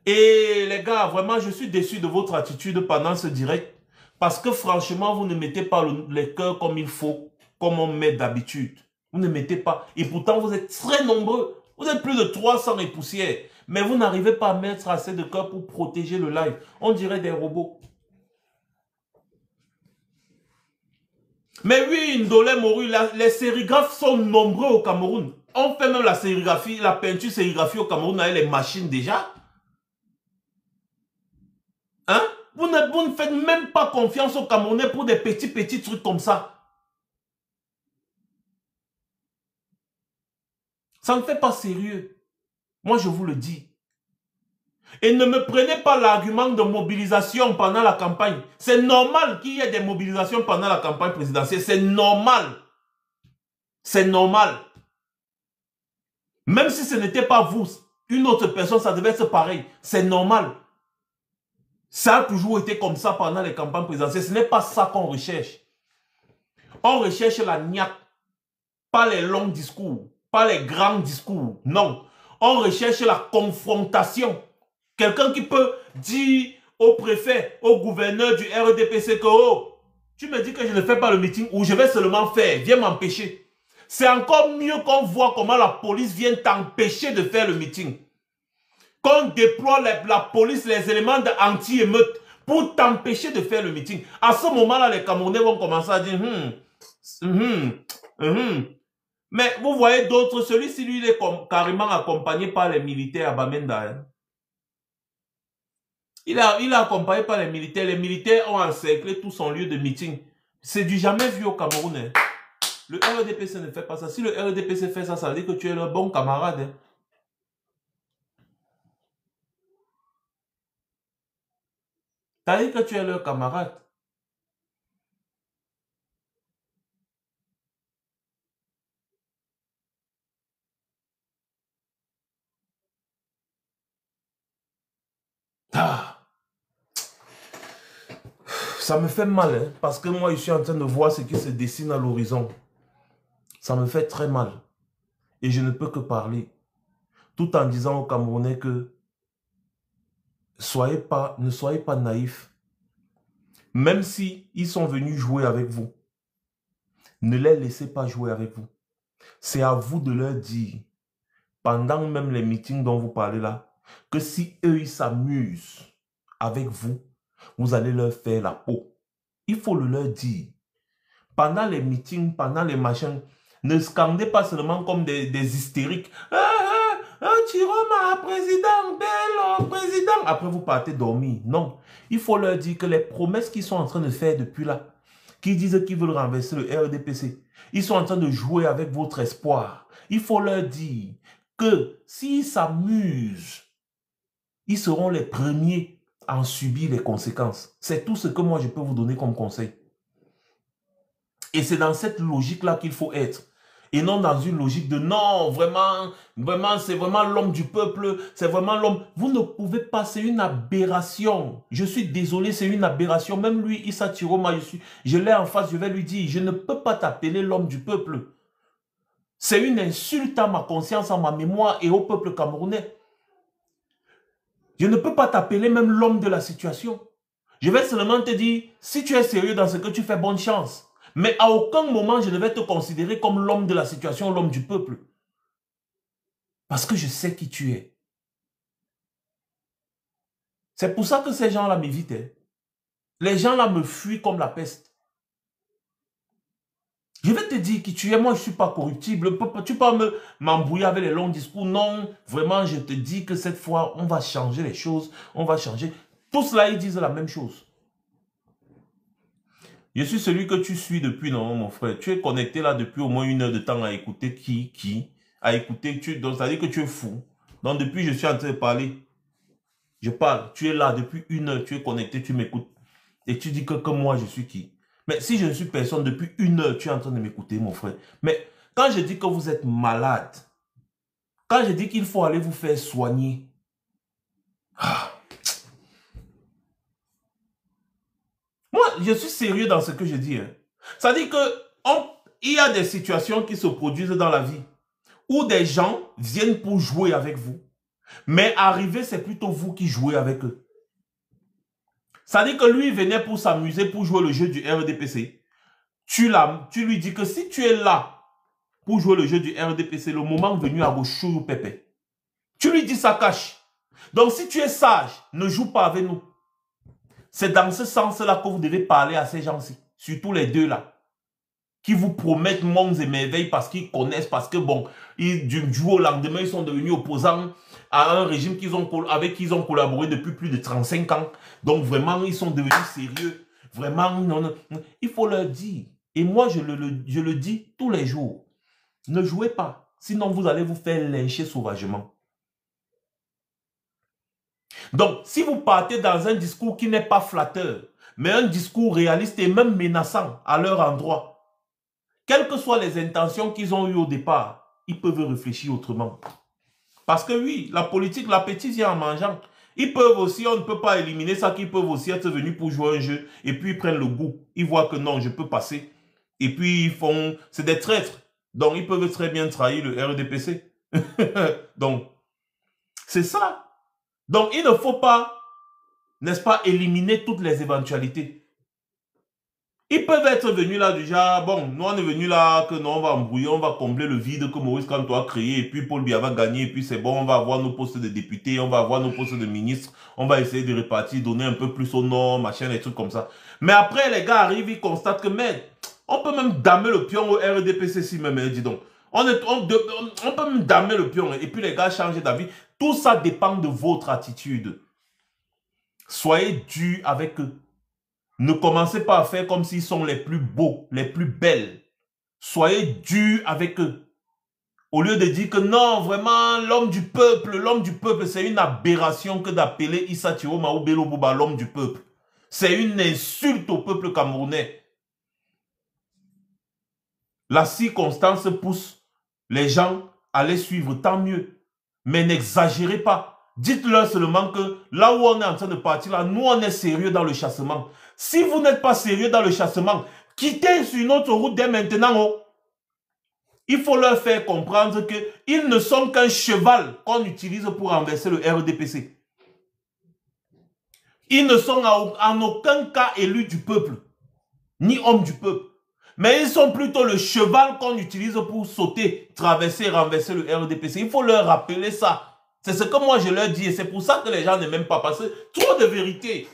Et les gars, vraiment, je suis déçu de votre attitude pendant ce direct. Parce que franchement, vous ne mettez pas les cœurs comme il faut, comme on met d'habitude. Vous ne mettez pas. Et pourtant, vous êtes très nombreux. Vous êtes plus de 300 et poussières. Mais vous n'arrivez pas à mettre assez de cœur pour protéger le live. On dirait des robots. Mais oui, Ndolé Moru, les sérigraphes sont nombreux au Cameroun. On fait même la sérigraphie, la peinture sérigraphie au Cameroun avec les machines déjà. Hein? Vous ne faites même pas confiance aux Camerounais pour des petits trucs comme ça. Ça ne fait pas sérieux. Moi, je vous le dis. Et ne me prenez pas l'argument de mobilisation pendant la campagne. C'est normal qu'il y ait des mobilisations pendant la campagne présidentielle. C'est normal. C'est normal. Même si ce n'était pas vous, une autre personne, ça devait être pareil. C'est normal. Ça a toujours été comme ça pendant les campagnes présidentielles. Ce n'est pas ça qu'on recherche. On recherche la niaque. Pas les longs discours. Pas les grands discours. Non. On recherche la confrontation. Quelqu'un qui peut dire au préfet, au gouverneur du RDPC que oh, tu me dis que je ne fais pas le meeting ou je vais seulement faire. Viens m'empêcher. C'est encore mieux qu'on voit comment la police vient t'empêcher de faire le meeting. Qu'on déploie la police, les éléments anti-émeute pour t'empêcher de faire le meeting. À ce moment-là, les Camerounais vont commencer à dire Mais vous voyez d'autres, celui-ci, lui, il est carrément accompagné par les militaires à Bamenda. Hein. Il est accompagné par les militaires. Les militaires ont encerclé tout son lieu de meeting. C'est du jamais vu au Cameroun. Hein. Le RDPC ne fait pas ça. Si le RDPC fait ça, ça veut dire que tu es leur bon camarade. Hein. Ça veut dire que tu es leur camarade. Ah. Ça me fait mal, hein, parce que moi, je suis en train de voir ce qui se dessine à l'horizon. Ça me fait très mal. Et je ne peux que parler. Tout en disant aux Camerounais que ne soyez pas naïfs. Même si ils sont venus jouer avec vous, ne les laissez pas jouer avec vous. C'est à vous de leur dire, pendant même les meetings dont vous parlez là, que si eux, ils s'amusent avec vous, vous allez leur faire la peau. Il faut le leur dire. Pendant les meetings, pendant les machins, ne scandez pas seulement comme des hystériques. Chiroma, président, Bello, président. Après, vous partez dormir. Non. Il faut leur dire que les promesses qu'ils sont en train de faire depuis là, qui disent qu'ils veulent renverser le RDPC, ils sont en train de jouer avec votre espoir. Il faut leur dire que s'ils s'amusent, ils seront les premiers à en subir les conséquences. C'est tout ce que moi je peux vous donner comme conseil. Et c'est dans cette logique-là qu'il faut être. Et non dans une logique de non, vraiment, c'est vraiment l'homme du peuple, c'est vraiment l'homme. Vous ne pouvez pas, c'est une aberration. Je suis désolé, c'est une aberration. Même lui, Issa Chiroma, je l'ai en face, je vais lui dire, je ne peux pas t'appeler l'homme du peuple. C'est une insulte à ma conscience, à ma mémoire et au peuple camerounais. Je ne peux pas t'appeler même l'homme de la situation. Je vais seulement te dire, si tu es sérieux dans ce que tu fais, bonne chance. Mais à aucun moment, je ne vais te considérer comme l'homme de la situation, l'homme du peuple. Parce que je sais qui tu es. C'est pour ça que ces gens-là m'évitent. Hein. Les gens-là me fuient comme la peste. Je vais te dire qui tu es. Moi, je ne suis pas corruptible. Tu peux m'embrouiller avec les longs discours. Non, vraiment, je te dis que cette fois, on va changer les choses. On va changer. Tous là, ils disent la même chose. Je suis celui que tu suis depuis, non, mon frère. Tu es connecté là depuis au moins 1 heure de temps à écouter à écouter. Donc, ça veut dire que tu es fou. Donc, depuis, je suis en train de parler. Je parle. Tu es là depuis 1 heure. Tu es connecté, tu m'écoutes. Et tu dis que moi, je suis qui? Mais si je ne suis personne, depuis 1 heure, tu es en train de m'écouter, mon frère. Mais quand je dis que vous êtes malade, quand je dis qu'il faut aller vous faire soigner, moi, je suis sérieux dans ce que je dis. Hein. Ça dit qu'il y a des situations qui se produisent dans la vie où des gens viennent pour jouer avec vous. Mais arriver, c'est plutôt vous qui jouez avec eux. Ça dit que lui venait pour s'amuser, pour jouer le jeu du RDPC. Tu lui dis que si tu es là pour jouer le jeu du RDPC, le moment venu à vos chou pépé. Tu lui dis ça cache. Donc si tu es sage, ne joue pas avec nous. C'est dans ce sens-là que vous devez parler à ces gens-ci. Surtout les deux là. Qui vous promettent mondes et merveilles parce qu'ils connaissent, parce que bon, du jour au lendemain, ils sont devenus opposants à un régime avec qui ils ont collaboré depuis plus de 35 ans. Donc vraiment, ils sont devenus sérieux. Vraiment, non. Il faut leur dire. Et moi, je le dis tous les jours. Ne jouez pas. Sinon, vous allez vous faire lyncher sauvagement. Donc, si vous partez dans un discours qui n'est pas flatteur, mais un discours réaliste et même menaçant à leur endroit, quelles que soient les intentions qu'ils ont eues au départ, ils peuvent réfléchir autrement. Parce que oui, la politique, l'appétit vient en mangeant. Ils peuvent aussi, on ne peut pas éliminer ça, qu'ils peuvent aussi être venus pour jouer un jeu et puis ils prennent le goût. Ils voient que non, je peux passer. Et puis ils font, c'est des traîtres. Donc ils peuvent très bien trahir le RDPC. Donc, c'est ça. Donc il ne faut pas, n'est-ce pas, éliminer toutes les éventualités. Ils peuvent être venus là déjà, bon, nous on est venus là, que non, on va embrouiller, on va combler le vide que Maurice Kamto a créé, et puis Paul Biya va gagner, et puis c'est bon, on va avoir nos postes de députés, on va avoir nos postes de ministres, on va essayer de répartir, donner un peu plus au nord, machin, des trucs comme ça. Mais après, les gars arrivent, ils constatent que, merde, on peut même damer le pion au RDPC si même, dis donc. On peut même damer le pion, et puis les gars changent d'avis. Tout ça dépend de votre attitude. Soyez dur avec eux. Ne commencez pas à faire comme s'ils sont les plus beaux, les plus belles. Soyez dur avec eux. Au lieu de dire que non, vraiment, l'homme du peuple, c'est une aberration que d'appeler Issa Chiroma ou Bello Bouba l'homme du peuple. C'est une insulte au peuple camerounais. La circonstance pousse les gens à les suivre, tant mieux. Mais n'exagérez pas. Dites-leur seulement que là où on est en train de partir, là, nous on est sérieux dans le chassement. Si vous n'êtes pas sérieux dans le chassement, quittez sur notre route dès maintenant. Oh. Il faut leur faire comprendre qu'ils ne sont qu'un cheval qu'on utilise pour renverser le RDPC. Ils ne sont en aucun cas élus du peuple, ni hommes du peuple. Mais ils sont plutôt le cheval qu'on utilise pour sauter, traverser, renverser le RDPC. Il faut leur rappeler ça. C'est ce que moi je leur dis et c'est pour ça que les gens ne m'aiment pas parce que trop de vérité.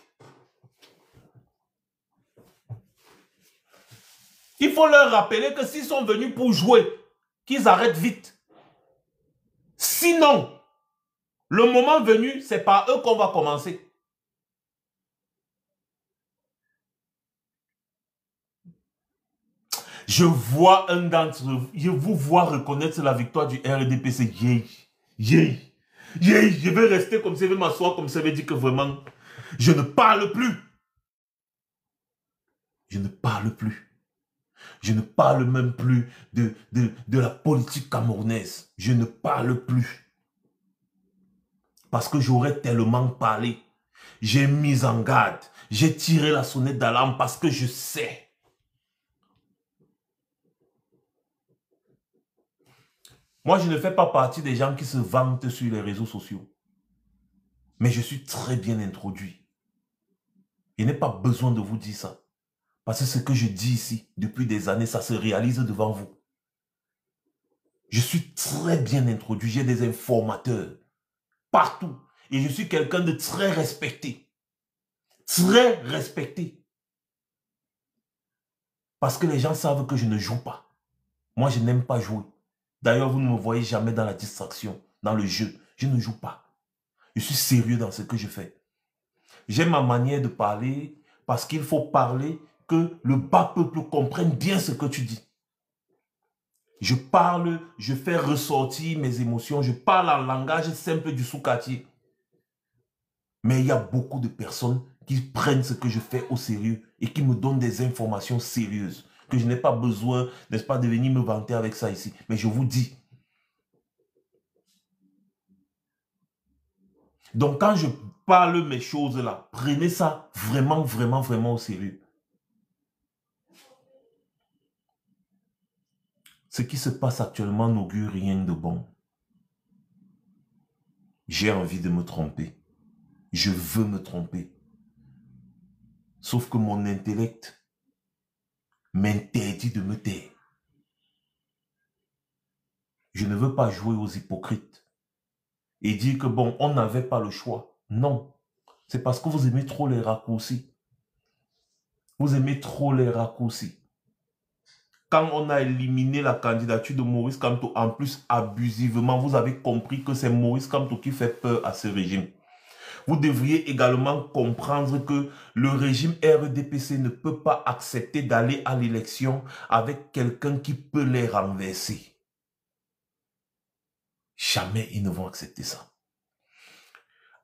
Il faut leur rappeler que s'ils sont venus pour jouer, qu'ils arrêtent vite. Sinon, le moment venu, c'est par eux qu'on va commencer. Je vois un d'entre eux, je vous vois reconnaître la victoire du RDPC. Je vais rester comme ça, je vais m'asseoir comme ça, je vais dire que vraiment, je ne parle plus. Je ne parle plus. Je ne parle même plus de la politique camerounaise. Je ne parle plus. Parce que j'aurais tellement parlé. J'ai mis en garde. J'ai tiré la sonnette d'alarme parce que je sais. Moi, je ne fais pas partie des gens qui se vantent sur les réseaux sociaux. Mais je suis très bien introduit. Je n'ai pas besoin de vous dire ça. Parce que ce que je dis ici, depuis des années, ça se réalise devant vous. Je suis très bien introduit. J'ai des informateurs partout. Et je suis quelqu'un de très respecté. Très respecté. Parce que les gens savent que je ne joue pas. Moi, je n'aime pas jouer. D'ailleurs, vous ne me voyez jamais dans la distraction, dans le jeu. Je ne joue pas. Je suis sérieux dans ce que je fais. J'ai ma manière de parler parce qu'il faut parler que le bas peuple comprenne bien ce que tu dis. Je parle, je fais ressortir mes émotions, je parle en langage simple du sous-quartier. Mais il y a beaucoup de personnes qui prennent ce que je fais au sérieux et qui me donnent des informations sérieuses. Que je n'ai pas besoin, n'est-ce pas, de venir me vanter avec ça ici. Mais je vous dis. Donc quand je parle mes choses là, prenez ça vraiment, vraiment, vraiment au sérieux. Ce qui se passe actuellement n'augure rien de bon. J'ai envie de me tromper. Je veux me tromper. Sauf que mon intellect m'interdit de me taire. Je ne veux pas jouer aux hypocrites et dire que bon, on n'avait pas le choix. Non, c'est parce que vous aimez trop les raccourcis. Vous aimez trop les raccourcis. Quand on a éliminé la candidature de Maurice Kamto, en plus abusivement, vous avez compris que c'est Maurice Kamto qui fait peur à ce régime. Vous devriez également comprendre que le régime RDPC ne peut pas accepter d'aller à l'élection avec quelqu'un qui peut les renverser. Jamais ils ne vont accepter ça.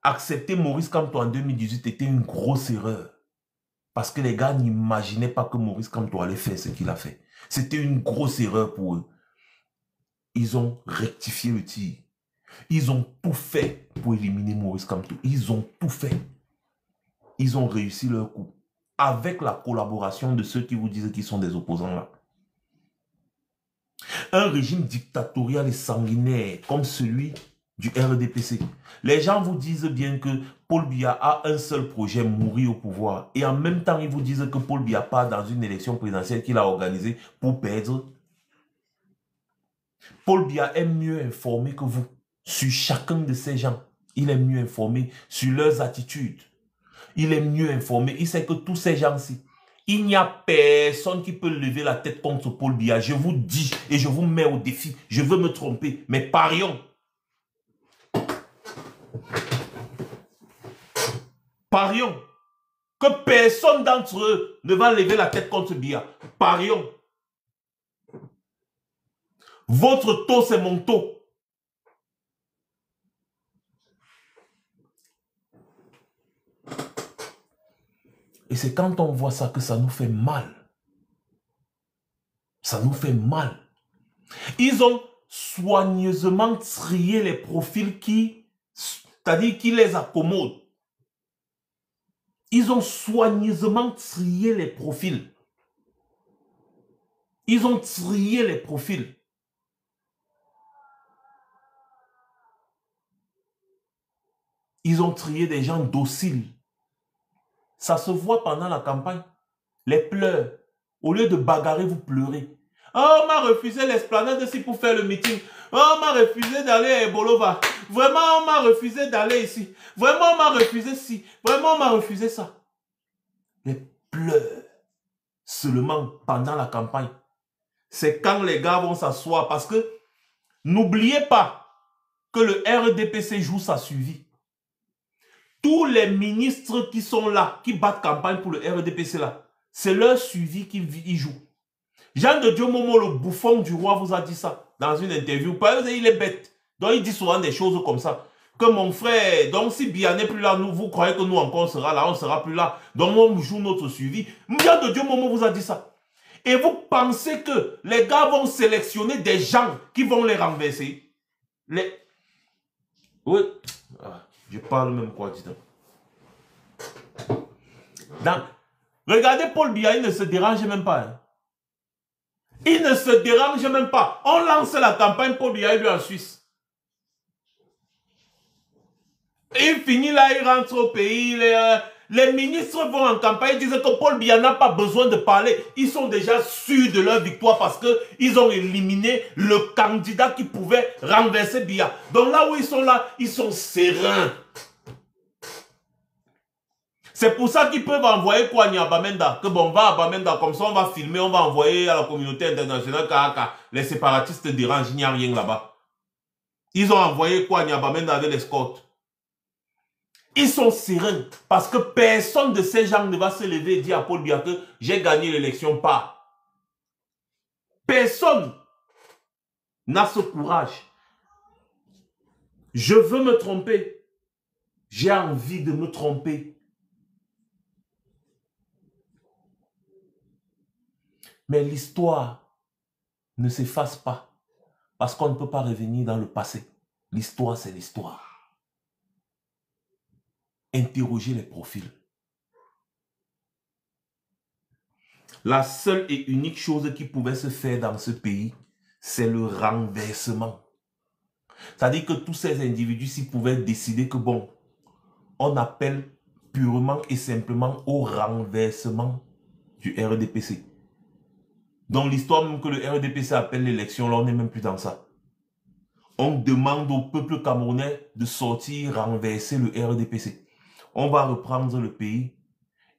Accepter Maurice Kamto en 2018 était une grosse erreur. Parce que les gars n'imaginaient pas que Maurice Kamto allait faire ce qu'il a fait. C'était une grosse erreur pour eux. Ils ont rectifié le tir. Ils ont tout fait pour éliminer Maurice Kamto. Ils ont tout fait. Ils ont réussi leur coup. Avec la collaboration de ceux qui vous disent qu'ils sont des opposants là. Un régime dictatorial et sanguinaire comme celui du RDPC. Les gens vous disent bien que Paul Biya a un seul projet, mourir au pouvoir. Et en même temps, ils vous disent que Paul Biya part dans une élection présidentielle qu'il a organisée pour perdre. Paul Biya est mieux informé que vous sur chacun de ces gens. Il est mieux informé sur leurs attitudes. Il est mieux informé. Il sait que tous ces gens-ci, il n'y a personne qui peut lever la tête contre Paul Biya. Je vous dis et je vous mets au défi. Je veux me tromper, mais parions. Parions que personne d'entre eux ne va lever la tête contre Biya. Parions. Votre taux, c'est mon taux. Et c'est quand on voit ça que ça nous fait mal. Ça nous fait mal. Ils ont soigneusement trié les profils c'est-à-dire qui les accommodent. Ils ont soigneusement trié les profils. Ils ont trié les profils. Ils ont trié des gens dociles. Ça se voit pendant la campagne. Les pleurs. Au lieu de bagarrer, vous pleurez. Oh, on m'a refusé l'esplanade ici pour faire le meeting. Oh, on m'a refusé d'aller à Ebolova. Vraiment, on m'a refusé d'aller ici. Vraiment, on m'a refusé ci. Vraiment, on m'a refusé ça. Les pleurs. seulement pendant la campagne. C'est quand les gars vont s'asseoir parce que n'oubliez pas que le RDPC joue sa suivi. Tous les ministres qui sont là, qui battent campagne pour le RDPC là, c'est leur suivi qu'ils jouent. Jean de Dieu Momo, le bouffon du roi, vous a dit ça dans une interview. Parce qu'il est bête. Donc il dit souvent des choses comme ça. Que mon frère, donc si Biya n'est plus là, vous croyez que nous encore on sera là, on ne sera plus là. Donc on joue notre suivi. Jean de Dieu Momo vous a dit ça. Et vous pensez que les gars vont sélectionner des gens qui vont les renverser? Oui. Je parle même quoi, dis donc. Regardez Paul Biya, il ne se dérange même pas. Hein. Il ne se dérange même pas. On lance la campagne Paul Biya, lui en Suisse. Il finit là, il rentre au pays. Les ministres vont en campagne, ils disent que Paul Biya n'a pas besoin de parler. Ils sont déjà sûrs de leur victoire parce qu'ils ont éliminé le candidat qui pouvait renverser Biya. Donc là où ils sont là, ils sont sereins. C'est pour ça qu'ils peuvent envoyer Kwame à Bamenda. Que bon, on va à Bamenda, comme ça on va filmer, on va envoyer à la communauté internationale car les séparatistes dérangent, il n'y a rien là-bas. Ils ont envoyé Kwame à Bamenda avec l'escorte. Ils sont sereins parce que personne de ces gens ne va se lever et dire à Paul Biya que j'ai gagné l'élection pas. Personne n'a ce courage. Je veux me tromper. J'ai envie de me tromper. Mais l'histoire ne s'efface pas parce qu'on ne peut pas revenir dans le passé. L'histoire, c'est l'histoire. Interrogez les profils. La seule et unique chose qui pouvait se faire dans ce pays, c'est le renversement. C'est-à-dire que tous ces individus-ci pouvaient décider que bon, on appelle purement et simplement au renversement du RDPC. Dans l'histoire même que le RDPC appelle l'élection, là on n'est même plus dans ça. On demande au peuple camerounais de sortir, renverser le RDPC. On va reprendre le pays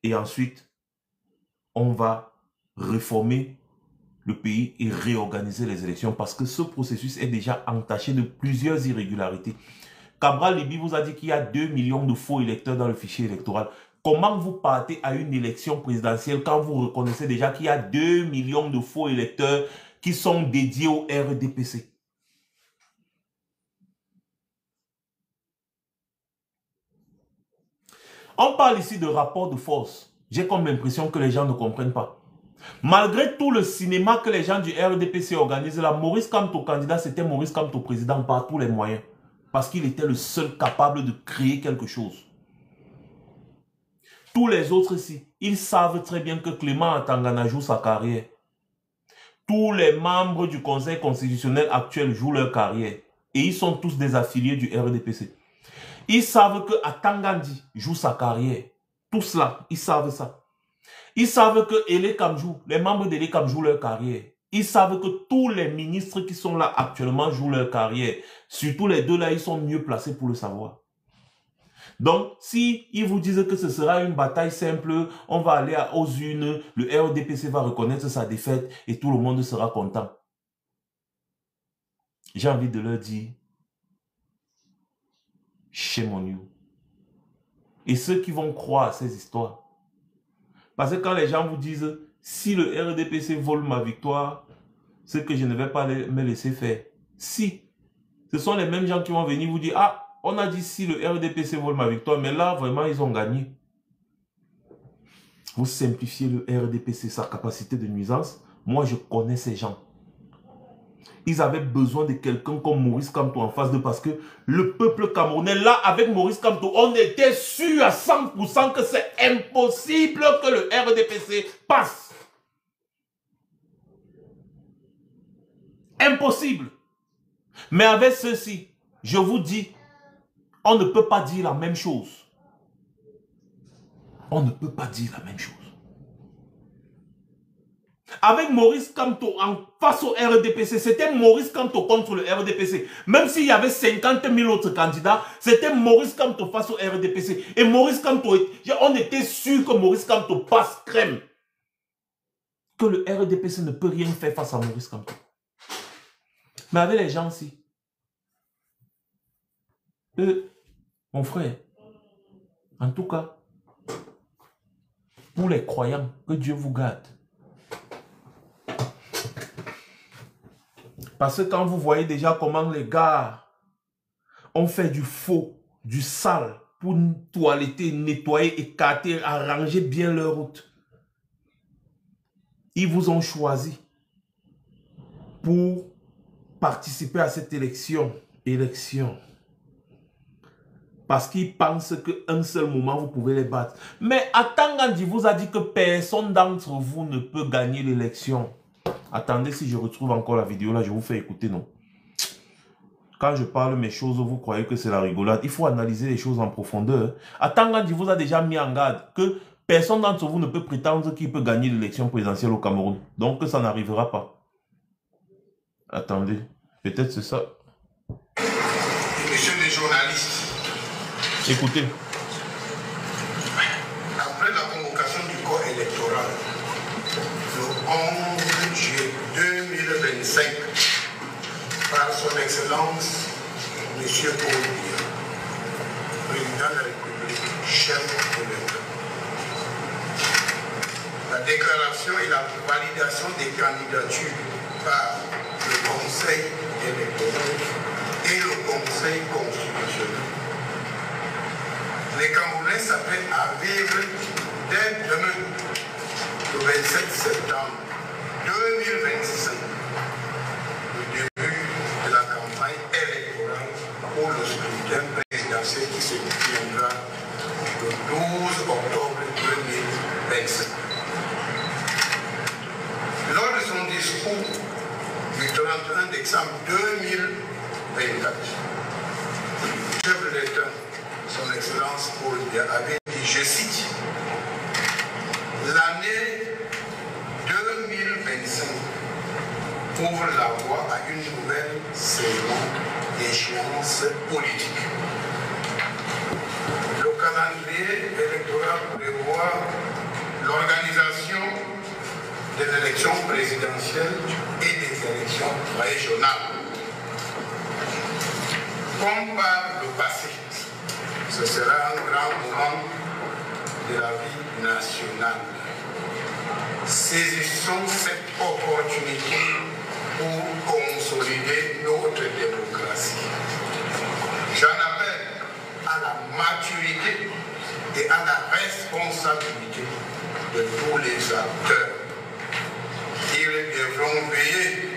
et ensuite on va réformer le pays et réorganiser les élections parce que ce processus est déjà entaché de plusieurs irrégularités. Cabral Libby vous a dit qu'il y a 2 millions de faux électeurs dans le fichier électoral. Comment vous partez à une élection présidentielle quand vous reconnaissez déjà qu'il y a 2 millions de faux électeurs qui sont dédiés au RDPC? On parle ici de rapport de force. J'ai comme l'impression que les gens ne comprennent pas. Malgré tout le cinéma que les gens du RDPC organisent là, Maurice Kamto candidat, c'était Maurice Kamto président par tous les moyens. Parce qu'il était le seul capable de créer quelque chose. Tous les autres ici, ils savent très bien que Clément Atangana joue sa carrière. Tous les membres du Conseil constitutionnel actuel jouent leur carrière. Et ils sont tous des affiliés du RDPC. Ils savent que Atangandi joue sa carrière. Tous cela, ils savent ça. Ils savent que Ele Kamjou, les membres d'Ele Kam jouent leur carrière. Ils savent que tous les ministres qui sont là actuellement jouent leur carrière. Surtout les deux là, ils sont mieux placés pour le savoir. Donc, si ils vous disent que ce sera une bataille simple, on va aller aux urnes, le RDPC va reconnaître sa défaite et tout le monde sera content. J'ai envie de leur dire, shame on you. Et ceux qui vont croire à ces histoires, parce que quand les gens vous disent, si le RDPC vole ma victoire, c'est que je ne vais pas me laisser faire. Si, ce sont les mêmes gens qui vont venir vous dire, ah, on a dit si le RDPC vole ma victoire, mais là, vraiment, ils ont gagné. Vous simplifiez le RDPC, sa capacité de nuisance. Moi, je connais ces gens. Ils avaient besoin de quelqu'un comme Maurice Kamto en face d'eux parce que le peuple camerounais, là, avec Maurice Kamto, on était sûr à 100% que c'est impossible que le RDPC passe. Impossible. Mais avec ceci, je vous dis, on ne peut pas dire la même chose. On ne peut pas dire la même chose. Avec Maurice Kamto en face au RDPC, c'était Maurice Kamto contre le RDPC. Même s'il y avait 50 000 autres candidats, c'était Maurice Kamto face au RDPC. Et Maurice Kamto, on était sûr que Maurice Kamto passe crème. que le RDPC ne peut rien faire face à Maurice Kamto. Mais avec les gens aussi. Mon frère, en tout cas, pour les croyants, que Dieu vous garde. Parce que quand vous voyez déjà comment les gars ont fait du faux, du sale, pour toiletter, nettoyer, écarter, arranger bien leur route, ils vous ont choisi pour participer à cette élection. Parce qu'ils pensent qu'un seul moment, vous pouvez les battre. Mais Atangandi vous a dit que personne d'entre vous ne peut gagner l'élection. Attendez, si je retrouve encore la vidéo là, je vous fais écouter, non? Quand je parle mes choses, vous croyez que c'est la rigolade. Il faut analyser les choses en profondeur. Atangandi vous a déjà mis en garde que personne d'entre vous ne peut prétendre qu'il peut gagner l'élection présidentielle au Cameroun. Donc ça n'arrivera pas. Attendez, peut-être c'est ça. Monsieur les journalistes, écoutez. Après la convocation du corps électoral, le 11 juillet 2025, par son Excellence, M. Paul Biya, président de la République, chef de l'État, la déclaration et la validation des candidatures par le Conseil électoral et le Conseil constitutionnel. Les Camerounais s'apprêtent à vivre dès demain, le 27 septembre 2025, le début de la campagne électorale pour le scrutin présidentiel qui se tiendra le 12 octobre 2025. Lors de son discours du 31 décembre 2024, le chef de l'État, son Excellence Paul Biya, avait dit, je cite, l'année 2025 ouvre la voie à une nouvelle saison d'échéance politique. Le calendrier électoral prévoit l'organisation des élections présidentielles et des élections régionales. Comme par le passé, ce sera un grand moment de la vie nationale. Saisissons cette opportunité pour consolider notre démocratie. J'en appelle à la maturité et à la responsabilité de tous les acteurs. Ils devront veiller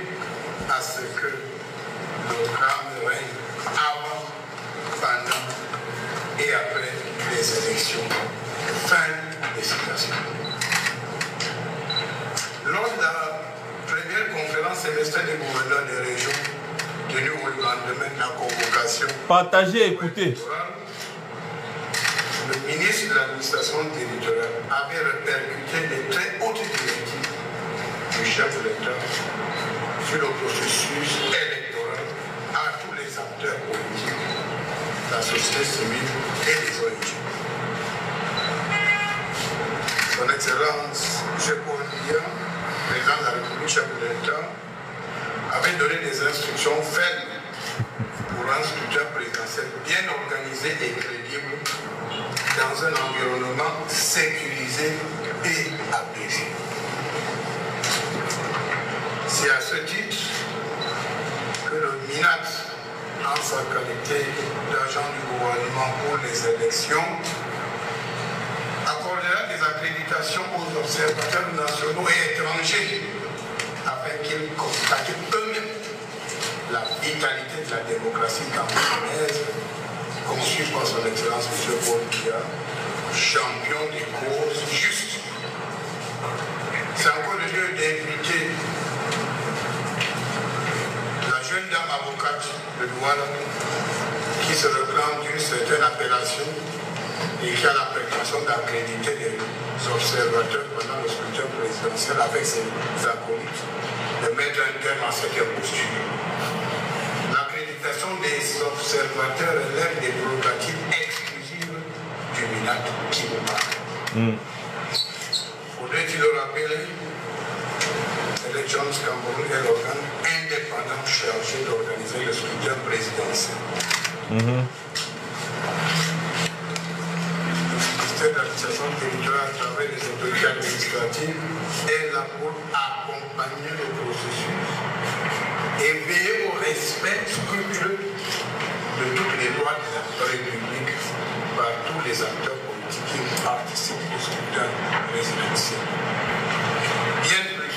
à ce que le calme règne avant, pendant et après les élections. Fin des citations. Lors de la première conférence semestrielle des gouverneurs des régions tenue au lendemain de la convocation, partagez, écoutez. Le ministre de l'administration territoriale avait répercuté les très hautes directives du chef de l'État sur le processus électoral à tous les acteurs politiques, la société civile et les ONG. Son Excellence M. Paul Biya, président de la République, chef de l'État, avait donné des instructions fermes pour un scrutin présidentiel bien organisé et crédible dans un environnement sécurisé et apaisé. C'est à ce titre que le MINAT, en sa qualité d'agent du gouvernement pour les élections, accordera des accréditations aux observateurs nationaux et étrangers afin qu'ils constatent eux-mêmes la vitalité de la démocratie camerounaise conçue par son Excellence M. Paul Biya, champion des causes justes. C'est encore le lieu d'inviter la jeune dame avocate de Douala qui se réclame d'une certaine appellation et qui a la prétention d'accréditer les observateurs pendant le scrutin présidentiel avec ses acolytes, de mettre un terme à cette imposture. L'accréditation des observateurs relève des prérogatives exclusives du MINAT qui vous parle. Faudrait-il le rappeler, Elections Cameroun est l'organe indépendant chargé d'organiser le scrutin présidentiel. Le ministère de l'administration territoriale à travers les autorités administratives est là pour accompagner le processus et veiller au respect scrupuleux de toutes les lois de la République par tous les acteurs politiques qui participent au scrutin présidentiel. Bien plus,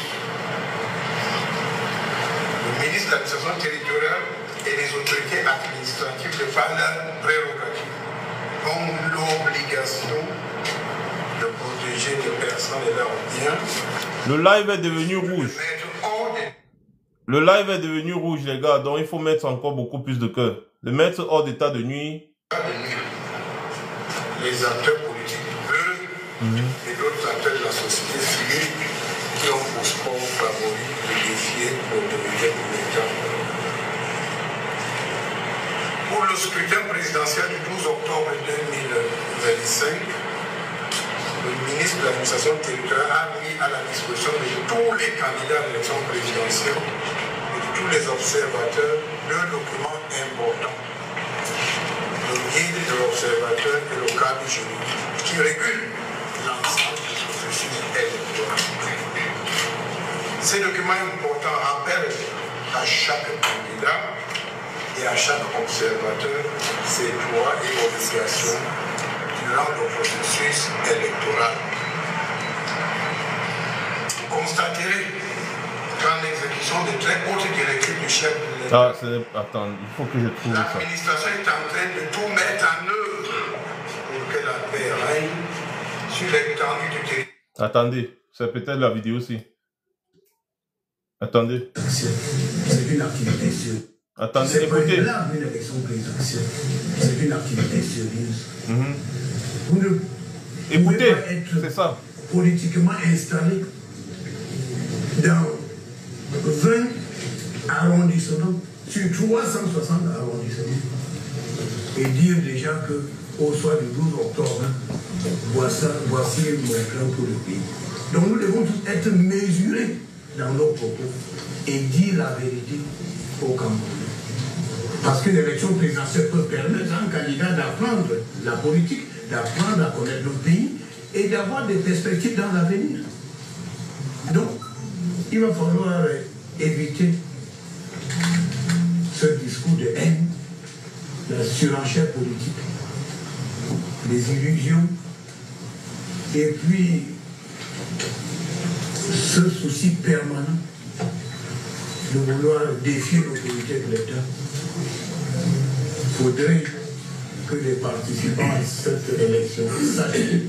le ministre de l'administration territoriale et les autorités administratives de par leurs prérogatives ont l'obligation de protéger les personnes et leurs biens. Le live est devenu rouge. Le live est devenu rouge, les gars, donc il faut mettre encore beaucoup plus de cœur. Le mettre hors d'état de nuit. Les acteurs politiques heureux et d'autres acteurs de la société civile qui ont pour sport favori de défier l'autorité de l'État. Pour le scrutin présidentiel du 12 octobre 2025, le ministre de l'administration territoriale a mis à la disposition de tous les candidats à l'élection présidentielle et de tous les observateurs deux documents importants. Le guide de l'observateur et le cadre juridique qui régule l'ensemble du processus électoral. Ces documents importants rappellent à chaque candidat et à chaque observateur ses droits et obligations durant le processus électoral. Vous constaterez qu'en exécution de très hautes directives du chef de l'État, Attends, il faut que je trouve ça. l'administration est en train de tout mettre en œuvre pour que la paix règne sur l'étendue du territoire. Attendez, c'est peut-être la vidéo aussi. Attendez. C'est une activité sérieuse. Attendez, c'est écoutez. Une élection présidentielle. C'est une activité sérieuse. Vous ne Écoutez, pouvez pas être c'est ça. politiquement installé dans 20 arrondissements, sur 360 arrondissements, et dire déjà que au soir du 12 octobre, voici mon plan pour le pays. Donc nous devons tous être mesurés dans nos propos et dire la vérité au Cameroun. Parce qu'une élection présidentielle peut permettre à un candidat d'apprendre la politique, d'apprendre à connaître notre pays et d'avoir des perspectives dans l'avenir. Donc, il va falloir éviter ce discours de haine, la surenchère politique, les illusions, et puis ce souci permanent de vouloir défier l'autorité de l'État. Il faudrait que les participants à cette élection sachent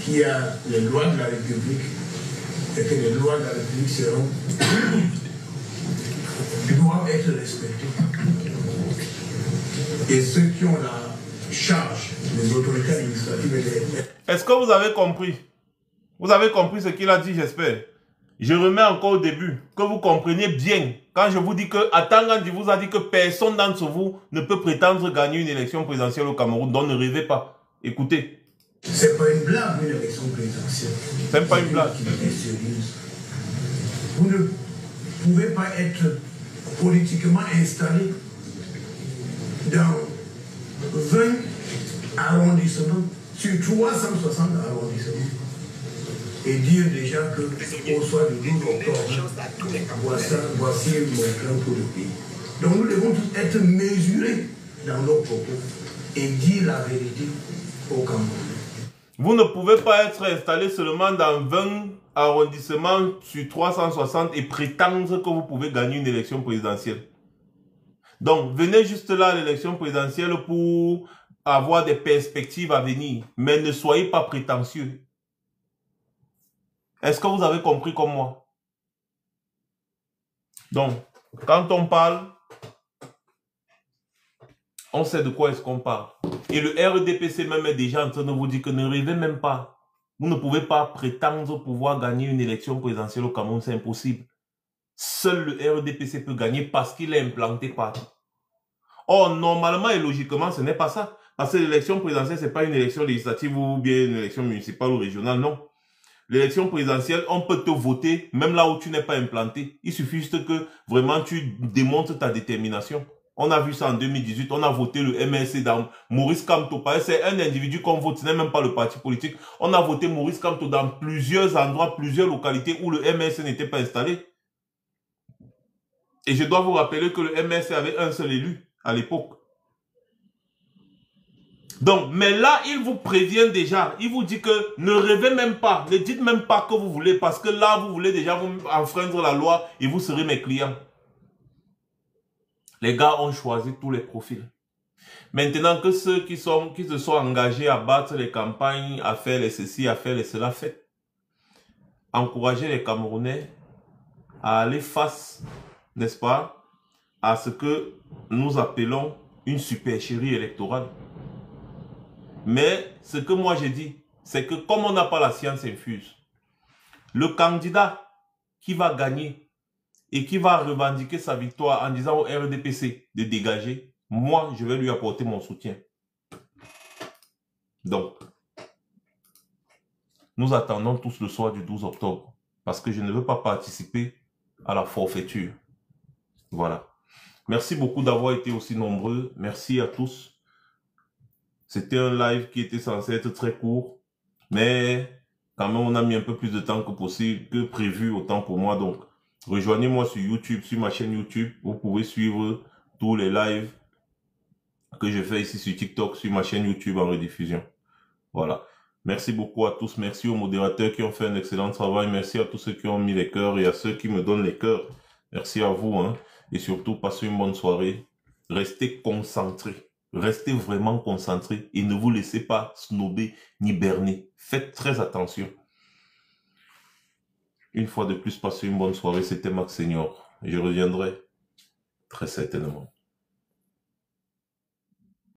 qu'il y a les lois de la République et que les lois de la République doivent être respectées. Et ceux qui ont la charge, les autorités administratives et les... Est-ce que vous avez compris? Vous avez compris ce qu'il a dit, j'espère. Je remets encore au début, que vous compreniez bien. Quand je vous dis que Atangandi vous a dit que personne d'entre vous ne peut prétendre gagner une élection présidentielle au Cameroun, donc ne rêvez pas. Écoutez. C'est pas une blague, une élection présidentielle. C'est pas une blague. Vous ne pouvez pas être politiquement installé dans 20 arrondissements, sur 360 arrondissements, et dire déjà que au soir du 12 octobre, voici mon plan pour le pays. Donc nous devons tous être mesurés dans nos propos et dire la vérité au Cameroun. Vous ne pouvez pas être installé seulement dans 20 arrondissements sur 360 et prétendre que vous pouvez gagner une élection présidentielle. Donc, venez juste là à l'élection présidentielle pour avoir des perspectives à venir, mais ne soyez pas prétentieux. Est-ce que vous avez compris comme moi? Donc, quand on parle, on sait de quoi est-ce qu'on parle. Et le RDPC même est déjà en train de vous dire que ne rêvez même pas. Vous ne pouvez pas prétendre pouvoir gagner une élection présidentielle au Cameroun, c'est impossible. Seul le RDPC peut gagner parce qu'il est implanté partout. Or, normalement et logiquement, ce n'est pas ça. Parce que l'élection présidentielle, ce n'est pas une élection législative ou bien une élection municipale ou régionale, non. l'élection présidentielle, on peut te voter même là où tu n'es pas implanté. Il suffit juste que vraiment tu démontres ta détermination. On a vu ça en 2018, on a voté le MLC dans Maurice Kamto. C'est un individu qu'on vote, ce n'est même pas le parti politique. On a voté Maurice Kamto dans plusieurs endroits, plusieurs localités où le MLC n'était pas installé. Et je dois vous rappeler que le MLC avait un seul élu à l'époque. Donc, mais là, il vous prévient déjà. Il vous dit que ne rêvez même pas. Ne dites même pas que vous voulez. Parce que là, vous voulez déjà vous enfreindre la loi et vous serez mes clients. Les gars ont choisi tous les profils. Maintenant que ceux qui se sont engagés à battre les campagnes, à faire les ceci, à faire les cela, faites. Encouragez les Camerounais à aller face, n'est-ce pas, à ce que nous appelons une supercherie électorale. Mais ce que moi j'ai dit, c'est que comme on n'a pas la science infuse, le candidat qui va gagner et qui va revendiquer sa victoire en disant au RDPC de dégager, moi, je vais lui apporter mon soutien. Donc, nous attendons tous le soir du 12 octobre parce que je ne veux pas participer à la forfaiture. Voilà. Merci beaucoup d'avoir été aussi nombreux. Merci à tous. C'était un live qui était censé être très court, mais quand même, on a mis un peu plus de temps que possible, que prévu, autant pour moi. Donc, rejoignez-moi sur YouTube, sur ma chaîne YouTube. Vous pouvez suivre tous les lives que je fais ici sur TikTok, sur ma chaîne YouTube en rediffusion. Voilà. Merci beaucoup à tous. Merci aux modérateurs qui ont fait un excellent travail. Merci à tous ceux qui ont mis les cœurs et à ceux qui me donnent les cœurs. Merci à vous. Hein. Et surtout, passez une bonne soirée. Restez concentrés. Restez vraiment concentrés et ne vous laissez pas snober ni berner. Faites très attention. Une fois de plus, passez une bonne soirée. C'était Max Senior. Je reviendrai très certainement.